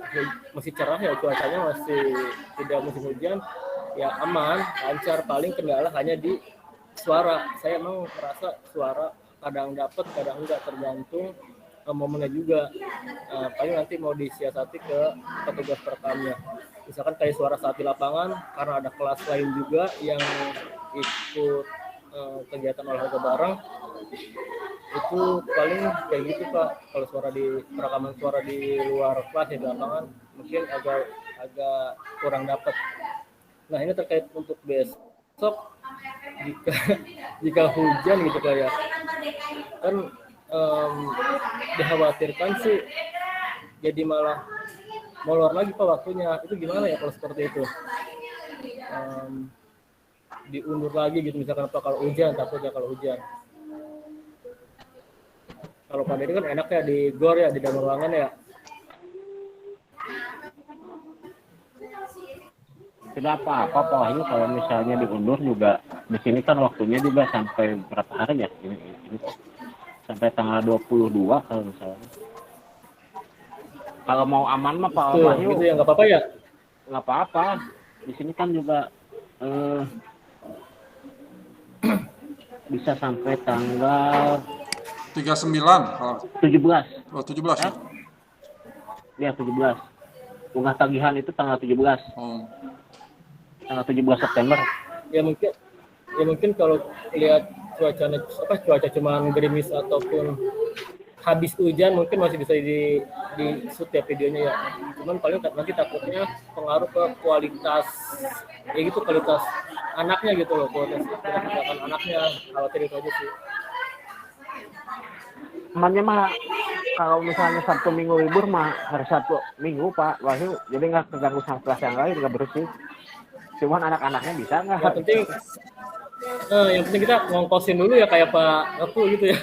masih cerah ya cuacanya masih tidak musim hujan ya aman, lancar. Paling kendala hanya di suara. Saya emang merasa suara kadang dapat, kadang enggak, tergantung momennya juga. Paling nanti mau disiasati ke petugas perekamnya. Misalkan kayak suara saat di lapangan, karena ada kelas lain juga yang ikut kegiatan olahraga bareng, itu paling kayak gitu Pak. Kalau rekaman suara di luar kelas di lapangan mungkin agak kurang dapat. Nah ini terkait untuk besok jika jika hujan gitu kayak kan dikhawatirkan sih jadi malah molor lagi Pak waktunya. Itu gimana ya kalau seperti itu? Diundur lagi gitu misalkan Pak kalau hujan, takutnya kalau hujan. Kalau Pak Dedi kan enak ya di gor ya, di dalam ruangan ya. Tidak apa-apa Pak Wahyu, kalau misalnya diundur juga di sini kan waktunya juga sampai berapa hari ya? Ini sampai tanggal 22 kalau misalnya. Kalau mau aman mah Pak Wahyu Gitu ya nggak apa-apa ya? nggak apa-apa. Di sini kan juga bisa sampai tanggal 39. 17. Oh, 17 ya. Ya 17. Unggah tagihan itu tanggal 17. Tanggal 17 September. Ya mungkin kalau lihat cuaca cuman gerimis ataupun habis hujan mungkin masih bisa di shoot ya videonya ya. Cuman paling nanti takutnya pengaruh ke kualitas kualitas anaknya gitu loh, kualitas gerakan anaknya. Khawatir itu aja sih. Amannya mah kalau misalnya Sabtu Minggu libur mah hari Sabtu Minggu Pak Wahyu, jadi nggak terganggu sama kelas yang lain, nggak bersih. Cuman anak-anaknya bisa nggak? Yang penting kita ngongkosin dulu ya kayak Pak Aku gitu ya.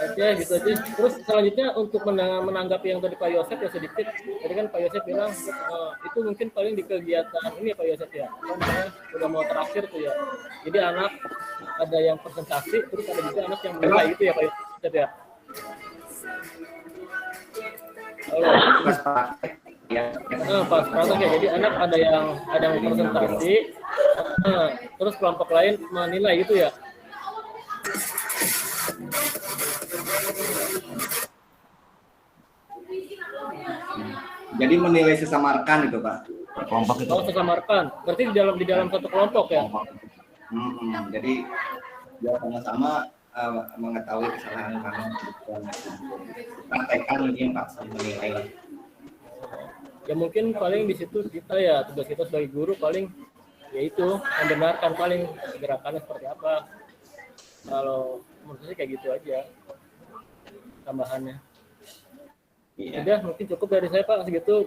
Oke, gitu aja. Terus selanjutnya untuk menanggapi yang tadi Pak Yosef ya sedikit. Tadi kan Pak Yosef bilang itu mungkin paling di kegiatan ini ya Pak Yosef ya. Namanya udah mau terakhir tuh ya. Jadi anak ada yang presentasi, terus ada juga anak yang menilai gitu ya Pak Yosef ya. Pas praktek ya. Jadi anak ada yang presentasi, terus kelompok lain menilai gitu ya. Jadi menilai sesama rekan itu Pak. Kelompok itu. Oh, sesama rekan. Berarti di dalam satu kelompok ya. Jadi dia sama-sama mengetahui kesalahan kami. Praktekkan ini Pak, menilai lah. Ya mungkin paling di situ kita ya, tugas kita sebagai guru paling yaitu membenarkan paling gerakannya seperti apa. Kalau menurut saya kayak gitu aja tambahannya. Iya. Udah mungkin cukup dari saya Pak segitu.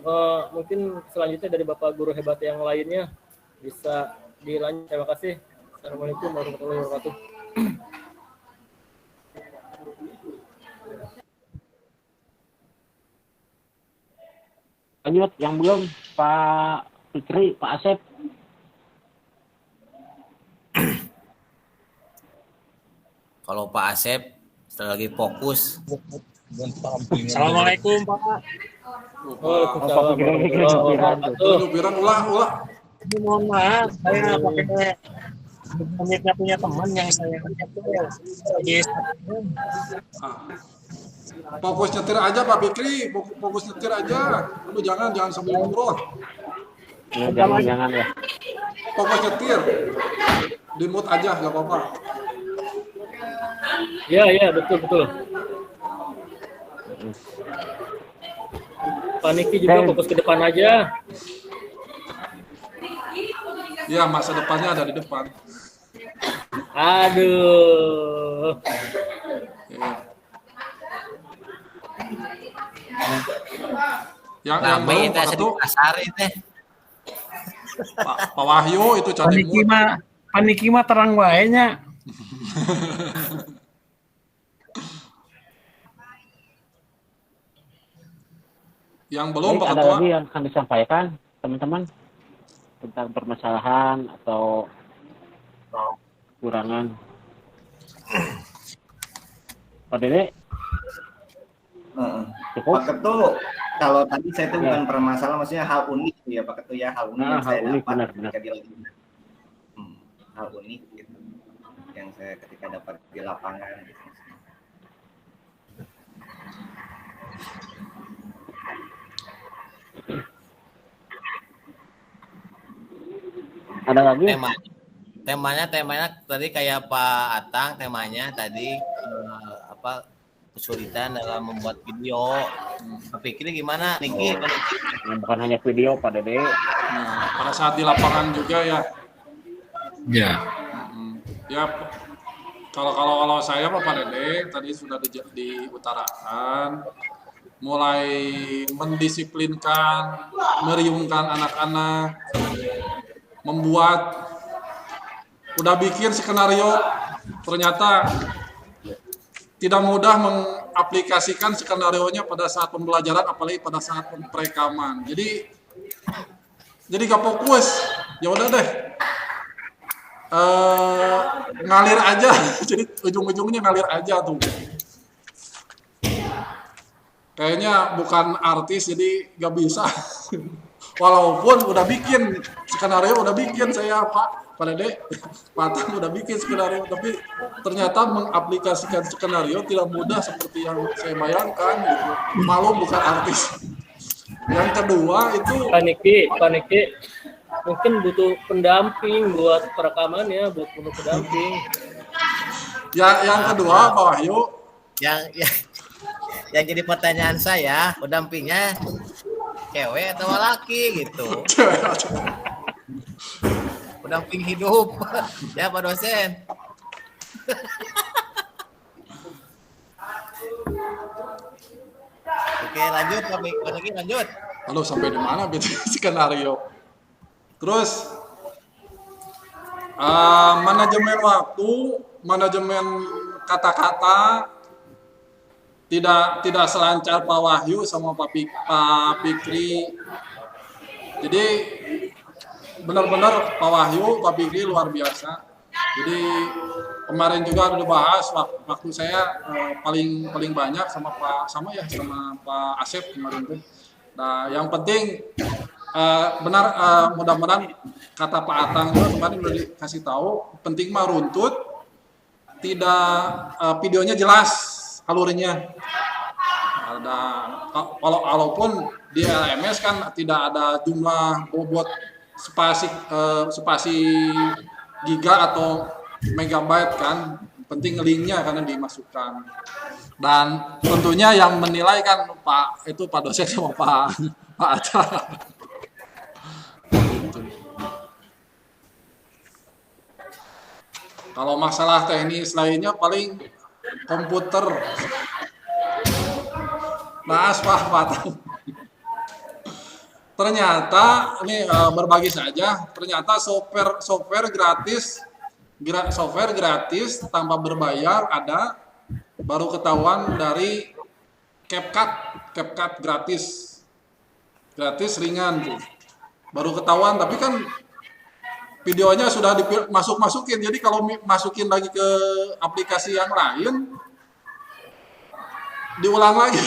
Mungkin selanjutnya dari Bapak guru hebat yang lainnya bisa dilanjut. Terima kasih. Assalamualaikum warahmatullahi wabarakatuh. Lanjut yang belum Pak Fikri, Pak Asep. Kalau Pak Asep lagi fokus. Assalamualaikum Pak. Waalaikumsalam warahmatullahi wabarakatuh. Biran ulah. Mohon maaf, saya pakai menitnya punya teman yang saya itu lagi Fokus nyetir aja Pak Fikri, fokus nyetir aja. Lu jangan sambil ngobrol. Jangan ya. Fokus nyetir. Di mute aja nggak apa-apa. Ya betul. Paniki juga fokus ke depan aja. Ya, masa depannya ada di depan. Aduh. Yang Rame baru itu Pak asli Ketu, pasar itu. Pak Wahyu itu cari paniki mah terang wae nya. Yang belum Pak Ada Ketua. lagi yang akan disampaikan teman-teman tentang permasalahan atau kekurangan. Pak Dede? Pak Ketu, kalau tadi saya itu bukan permasalahan, maksudnya hal unik ya Pak Ketu ya, hal unik yang hal saya unik, dapat benar. ketika di lapangan. Hal unik gitu, yang saya ketika dapat di lapangan gitu. Ada lagi? Temanya tadi kayak Pak Atang, temanya tadi kesulitan dalam membuat video. Pikirnya gimana, Niki? Bukan hanya video, Pak Dede. Nah, pada saat di lapangan juga ya. Ya. Ya, kalau saya Pak Dede tadi sudah diutarakan, mulai mendisiplinkan, meriungkan anak-anak, membuat, udah bikin skenario, ternyata tidak mudah mengaplikasikan skenario-nya pada saat pembelajaran, apalagi pada saat perekaman. Jadi gak fokus. Ya udah deh, ngalir aja. Jadi ujung-ujungnya ngalir aja tuh. Kayaknya bukan artis, jadi gak bisa. Walaupun udah bikin skenario, udah bikin saya Pak Dede, Patang udah bikin skenario, tapi ternyata mengaplikasikan skenario tidak mudah seperti yang saya bayangkan gitu. Malu bukan artis. Yang kedua itu Pak Niki, mungkin butuh pendamping buat perekamannya, butuh pendamping. ya, yang kedua Pak Wahyu, Yang jadi pertanyaan saya, pendampingnya cewek atau laki gitu? Pendamping hidup. Ya Pak dosen. Oke, lanjut Pak lagi lanjut. lalu sampai di mana bikin skenario? Terus manajemen waktu, manajemen kata-kata tidak selancar Pak Wahyu sama Pak Fikri. Jadi benar-benar Pak Wahyu, Pak Fikri luar biasa. Jadi kemarin juga udah bahas waktu saya paling banyak sama Pak Asep kemarin tuh. Nah, yang penting benar mudah-mudahan kata Pak Atang juga kemarin udah dikasih tahu, penting mah runtut, tidak videonya jelas alurnya. Ada walaupun di LMS kan tidak ada jumlah bobot spasi giga atau megabyte kan, penting linknya karena dimasukkan. Dan tentunya yang menilai kan Pak dosen sama Pak Aca. Kalau masalah teknis lainnya paling komputer. Nah, Pak. Ternyata ini berbagi saja. Ternyata software gratis tanpa berbayar ada. Baru ketahuan dari CapCut gratis ringan tuh. Baru ketahuan, tapi kan videonya sudah masukin. Jadi kalau masukin lagi ke aplikasi yang lain, diulang lagi.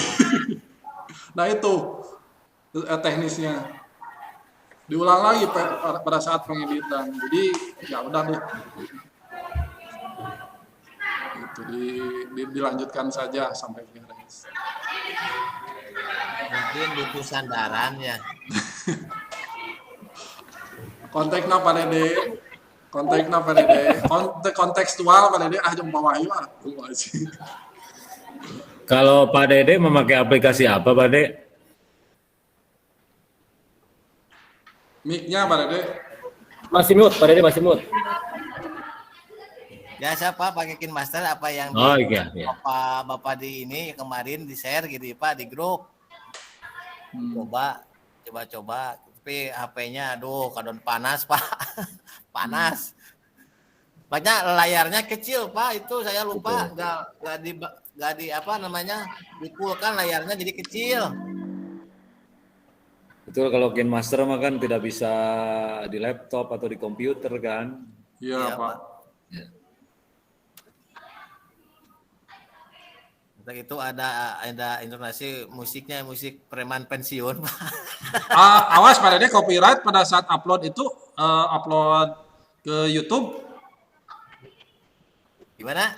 Nah itu teknisnya, diulang lagi pada saat pengeditan. Jadi ya udah deh, itu dilanjutkan saja sampai beres. Mungkin butuh sandaran ya. Konteksnya Pak Dede, kontekstual Pak Dede, jom Pak Wahyu Kalau Pak Dede memakai aplikasi apa Pak Dede? Mic-nya Pak Dede. Masih mute, Pak Dede masih mute. Biasa Pak pakai KineMaster apa yang Iya. Bapak di ini kemarin di share gitu Pak di grup. Coba. Tapi HP-nya aduh kadon panas Pak. Panas. Banyak layarnya kecil Pak, itu saya lupa nggak di apa namanya dipulkan layarnya jadi kecil. Betul, kalau KineMaster mah kan tidak bisa di laptop atau di komputer kan? Iya Pak. Untuk itu ada informasi musiknya, musik preman pensiun Pak. Awas Pak Dede, copyright pada saat upload itu upload ke YouTube. Gimana?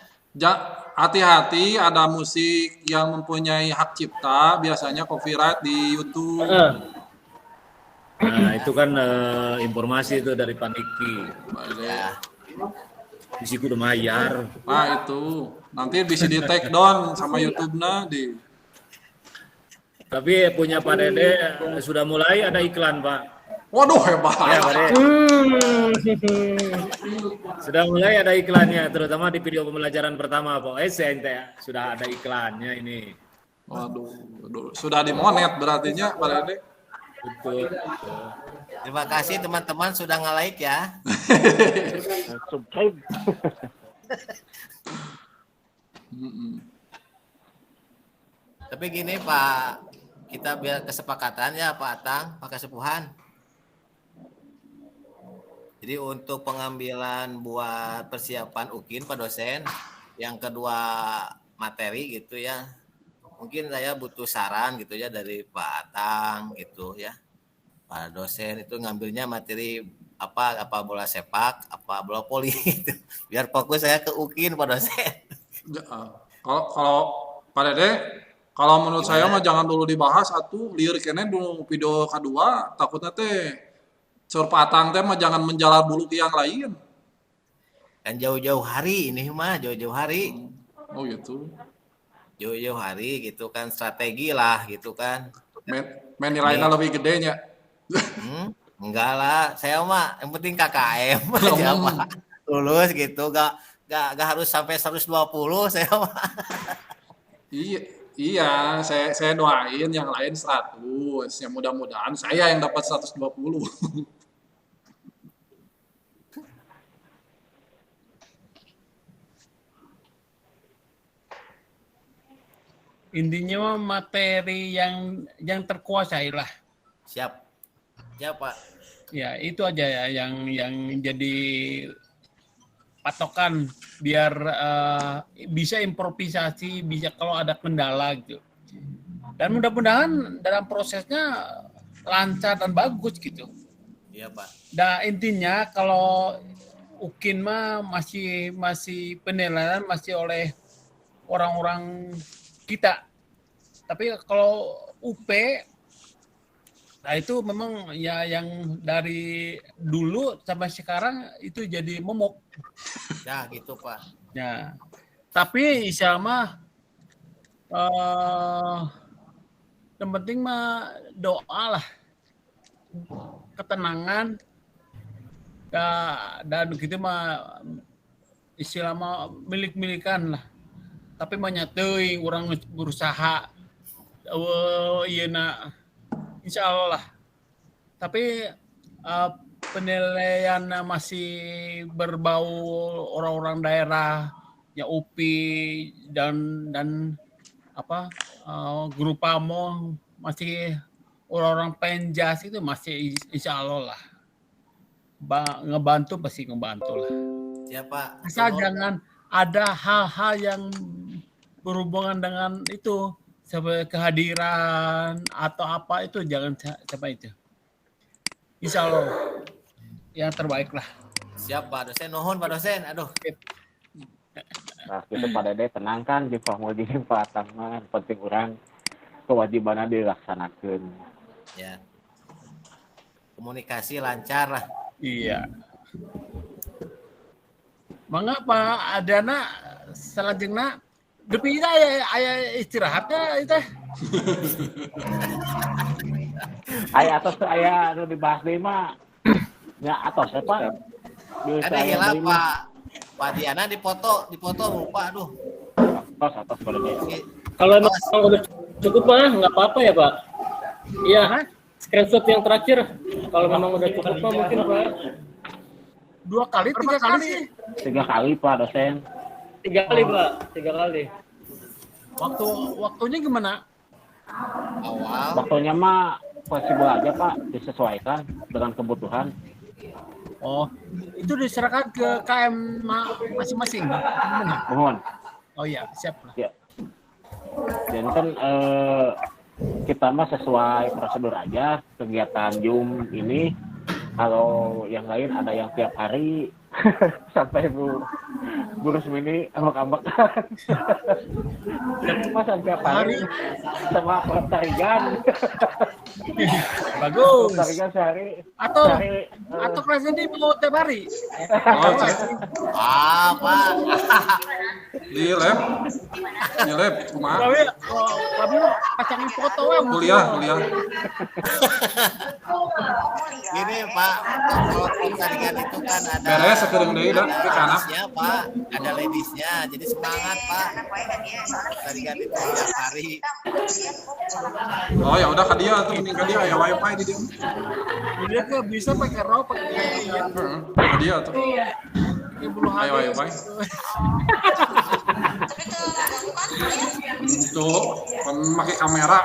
Hati-hati, ada musik yang mempunyai hak cipta, biasanya copyright di YouTube. Nah, itu kan informasi itu dari Pak Niki. Ya. Isi kudu mayar. Nah itu nanti bisa di take down sama YouTube-na di. Tapi punya Pak Dede sudah mulai ada iklan, Pak. Waduh hebat. Ya, Pak Dede. Sudah mulai ada iklannya, terutama di video pembelajaran pertama, Pak. Ente sudah ada iklannya ini. Waduh, sudah dimonet berartinya Pak Dede. Betul. Terima kasih teman-teman sudah nge-like ya. Subscribe. Tapi gini Pak, kita biar kesepakatan ya Pak Atang, Pak Kesepuhan. Jadi untuk pengambilan buat persiapan UKIN Pak dosen, yang kedua materi gitu ya, mungkin saya butuh saran gitu ya dari Pak Atang gitu ya. Pak dosen itu ngambilnya materi apa bola sepak, apa bola voli gitu. Biar fokus saya ke UKIN Pak dosen. Kalau Pak Dede, kalau menurut saya mah jangan dulu dibahas atuh, liur kene dulu video kedua, takutnya teh Sur Pak Atang teh mah jangan menjalar bulu ke yang lain. Dan jauh-jauh hari ini mah, jauh-jauh hari. Oh gitu. Jauh-jauh hari gitu kan, strategi lah gitu kan. Main nilainya lebih gedenya. Enggak lah, saya mah yang penting KKM aja Pak. Lulus gitu, gak harus sampai 120 saya mah. Iya, saya doain yang lain 100. Ya mudah-mudahan saya yang dapat 120. Intinya materi yang terkuasai lah. Siap. Ya Pak. Ya itu aja ya yang jadi patokan biar bisa improvisasi, bisa kalau ada kendala gitu. Dan mudah-mudahan dalam prosesnya lancar dan bagus gitu. Iya Pak. Nah intinya kalau UKIN mah masih penilaian masih oleh orang-orang kita. Tapi kalau UP, nah itu memang ya yang dari dulu sampai sekarang itu jadi momok. Ya gitu Pak. Ya, tapi Isya mah yang penting mah doa lah, ketenangan, dan gitu mah istilah mah milik-milikan lah. Tapi menyatui orang berusaha, iya nak, insya Allah lah. Tapi penilaian masih berbau orang-orang daerah, ya UPI dan apa grup PAMO masih orang-orang penjas itu masih insya Allah lah. Ngebantu pasti ngebantu lah. Siapa? Asal jangan ada hal-hal yang berhubungan dengan itu seperti kehadiran atau apa itu jangan sampai itu. Insya Allah yang terbaik lah. Siap Pak dosen, nuhun Pak dosen. Aduh. Nah, itu Pak Dede tenangkan di Muji Pak Atang mah penting orang kewajibannya dilaksanakan. Ya. Komunikasi lancar lah. Iya. Mangga Pak Adana selanjutnya depi aya istirahatnya itu. Aya atos aya anu dibahas deui mah. Ya atos ya Pak. Ada hilang Pak Diana dipoto lupa aduh. Atos Pak Dede. Kalau emang udah cukup mah nggak apa-apa ya Pak. Iya, screenshot yang terakhir. Kalau memang udah cukup mah mungkin Pak. 2 kali, 3 kali sih. 3 kali Pak dosen. 3 kali Pak, 3 kali. Waktunya gimana? Awal. Waktunya mah fleksibel aja Pak, disesuaikan dengan kebutuhan. Oh, itu diserahkan ke KM masing-masing. Gimana? Mohon. Oh iya, siap lah. Ya. Dan kan kita mah sesuai prosedur aja kegiatan Zoom ini Kalau yang lain ada yang tiap hari sampai Bu Rusmini ambak-ambak. Masa tiap hari sama tarigan. Bagus. Tarigan sehari. Atau Presiden mau tiap hari. Oh, cek. Pak. Di lab, kumaha? Tapi pasangin foto lah. Kuliah. Gini Pak, kalau pertandingan itu kan ada Beres sekedeng deui da ke kana. ladiesnya, Pak, ada ladiesnya, jadi semangat Pak. Pertandingan itu tiap hari. Oh ya udah ka dia tuh mending ka dia aya wifi di dia. Dia tuh bisa pakai raw pakai Heeh. Ka dia tuh. Ayo wifi. Tuh, memakai kamera.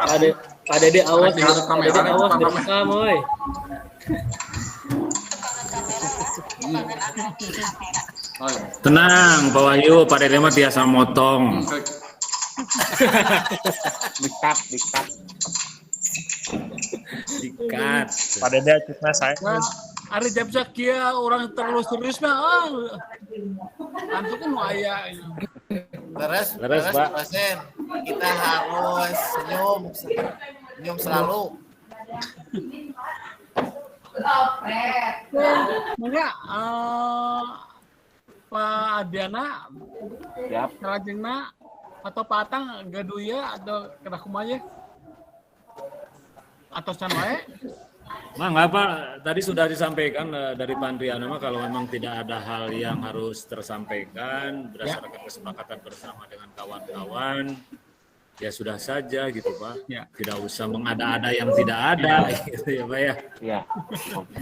Pak Dede awas, Diharap Pak Dede kameranya awas bukan kamera. direkam, woy. Ayo. Tenang, Pak Wahyu, Pak Dede mah biasa motong. Dikat. Dikat. Pak Dede cutnya saya. Nah, ada jam sekian orang terlalu serius mah. Antu kan mau ayah. Terus Pak. Dosen, kita harus senyum selalu. Enggak, Pak Adiana, Siap. Rajengna atau Pak Atang gaduya atau kena kumaya atau sanwae? Mangga Pak, tadi sudah disampaikan dari Pak Andriana mah kalau memang tidak ada hal yang harus tersampaikan berdasarkan kesepakatan bersama dengan kawan-kawan, ya sudah saja gitu Pak. Ya. Tidak usah mengada-ada yang tidak ada gitu ya Pak ya. Iya.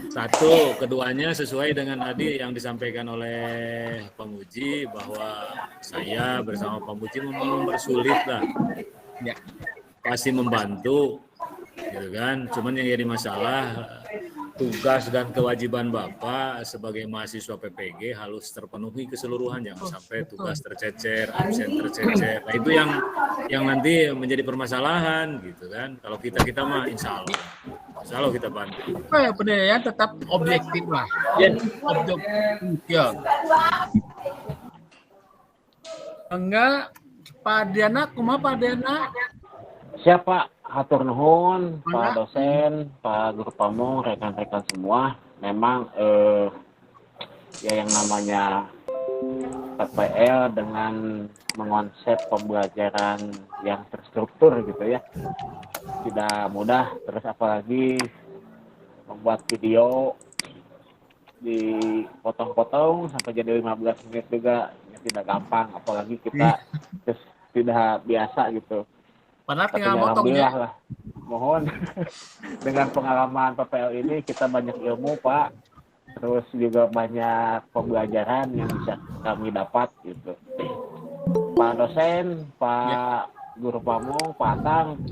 Satu, keduanya sesuai dengan tadi yang disampaikan oleh Pak Muji bahwa saya bersama Pak Muji mempersulit lah. Ya. Pasti membantu gitu kan. Cuman yang jadi masalah tugas dan kewajiban Bapak sebagai mahasiswa PPG harus terpenuhi keseluruhan, jangan sampai tugas tercecer, absen tercecer. Nah itu yang nanti menjadi permasalahan gitu kan. Kalau kita mah insya Allah kita bantu. Penilaian tetap objektif lah. Objektif. Ya. Enggak, Pak Diana, kumaha Pak Diana? Siapa? Hatur nuhun, Pak dosen, Pak Guru Pamong, rekan-rekan semua. Memang ya yang namanya PPL dengan mengonsep pembelajaran yang terstruktur gitu ya, tidak mudah. Terus apalagi membuat video dipotong-potong sampai jadi 15 menit juga ya tidak gampang. Apalagi kita tidak biasa gitu. Padahal Tapi tinggal motongnya. alhamdulillah lah. Mohon dengan pengalaman PPL ini kita banyak ilmu Pak, terus juga banyak pembelajaran yang bisa kami dapat gitu. Pak dosen, Pak Guru Pamong, Pak Atang,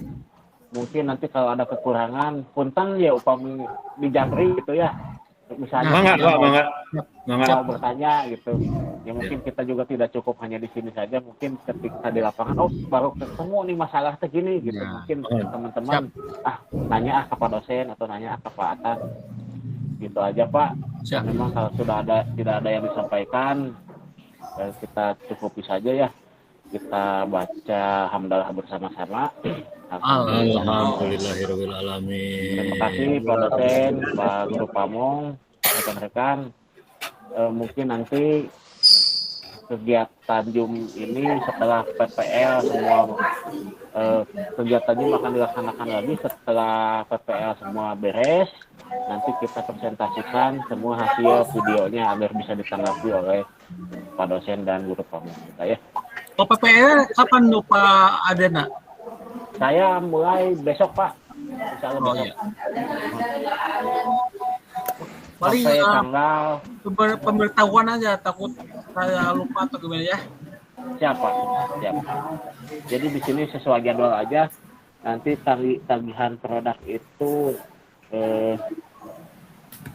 mungkin nanti kalau ada kekurangan, punten ya upami di Jamri gitu ya. Misalnya mau bertanya gitu, ya mungkin kita juga tidak cukup hanya di sini saja, mungkin ketika di lapangan baru ketemu nih masalah segini gitu, mungkin teman-teman nanya ke Pak dosen atau nanya ke Pak Atang gitu aja Pak. Memang kalau tidak ada yang disampaikan, kita cukupi saja ya, kita baca hamdalah bersama-sama. Alhamdulillahirabbil alamin. Terima kasih Pak dosen, Pak Guru Pamong, rekan-rekan. Mungkin nanti kegiatan Zoom ini setelah PPL semua kegiatannya akan dilaksanakan lagi setelah PPL semua beres. Nanti kita presentasikan semua hasil videonya agar bisa ditanggapi oleh Pak dosen dan Guru Pamong kita ya. PPL kapan tuh Pak Adena? Saya mulai besok Pak. Insya Allah besok. Paling sampai tanggal pemberitahuan aja, takut saya lupa atau gimana ya. Siap. Jadi di sini sesuai jadwal aja. Nanti tagihan produk itu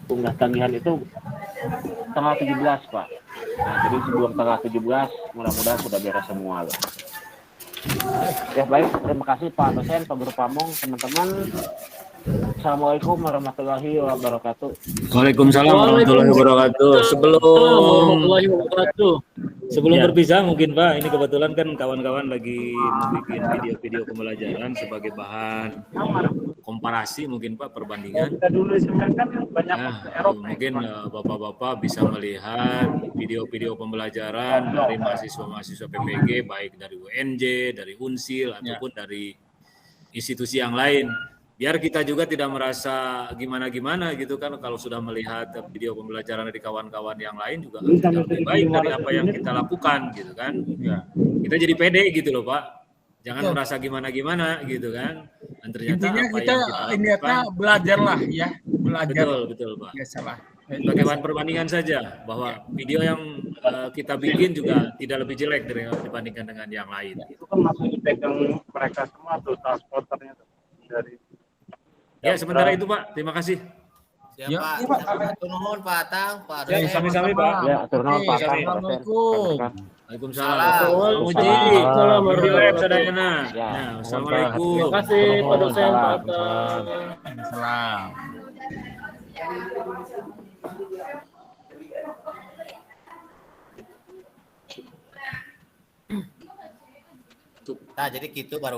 unggah tagihan itu tanggal 17 Pak. Nah, jadi sebelum tanggal 17 mudah-mudahan sudah beres semua loh. Ya baik, terima kasih Pak dosen, Pak Guru Pamong, teman-teman. Assalamualaikum warahmatullahi wabarakatuh. Waalaikumsalam warahmatullahi wabarakatuh. warahmatullahi wabarakatuh. Sebelum Ya. berpisah mungkin Pak, ini kebetulan kan kawan-kawan lagi membuat video-video pembelajaran sebagai bahan komparasi mungkin Pak, perbandingan. Kita dulu kan banyak Nah, Eropa. mungkin Bapak-Bapak bisa melihat video-video pembelajaran dari mahasiswa-mahasiswa PPG, baik dari UNJ, dari Unsil, ataupun dari institusi yang lain. Biar kita juga tidak merasa gimana-gimana gitu kan, kalau sudah melihat video pembelajaran dari kawan-kawan yang lain juga tidak lebih baik dari apa yang kita lakukan gitu kan. Kita jadi pede gitu loh Pak. Jangan merasa gimana-gimana gitu kan. Dan ternyata Intinya apa kita yang kita niatnya lakukan, belajar lah ya, belajar. betul Pak. Ya salah. Sebagai bahan perbandingan saja bahwa video yang kita bikin juga tidak lebih jelek dibandingkan dengan yang lain. Itu kan masih dipegang mereka semua tuh transporternya tuh dari. Ya sementara itu Pak, terima kasih. Siap, Ya. Pak. Atur nuhun, Pak Atang, Pak Ya, Dosen. sami-sami Pak. Ya, atur nuhun Pak. Assalamualaikum. Waalaikumsalam. Salam. Muji. Salam. Video web sadayana. Ya. Nah, Assalamualaikum. Terima kasih Pak dosen, Pak Atang. Salam. Nah, jadi gitu baru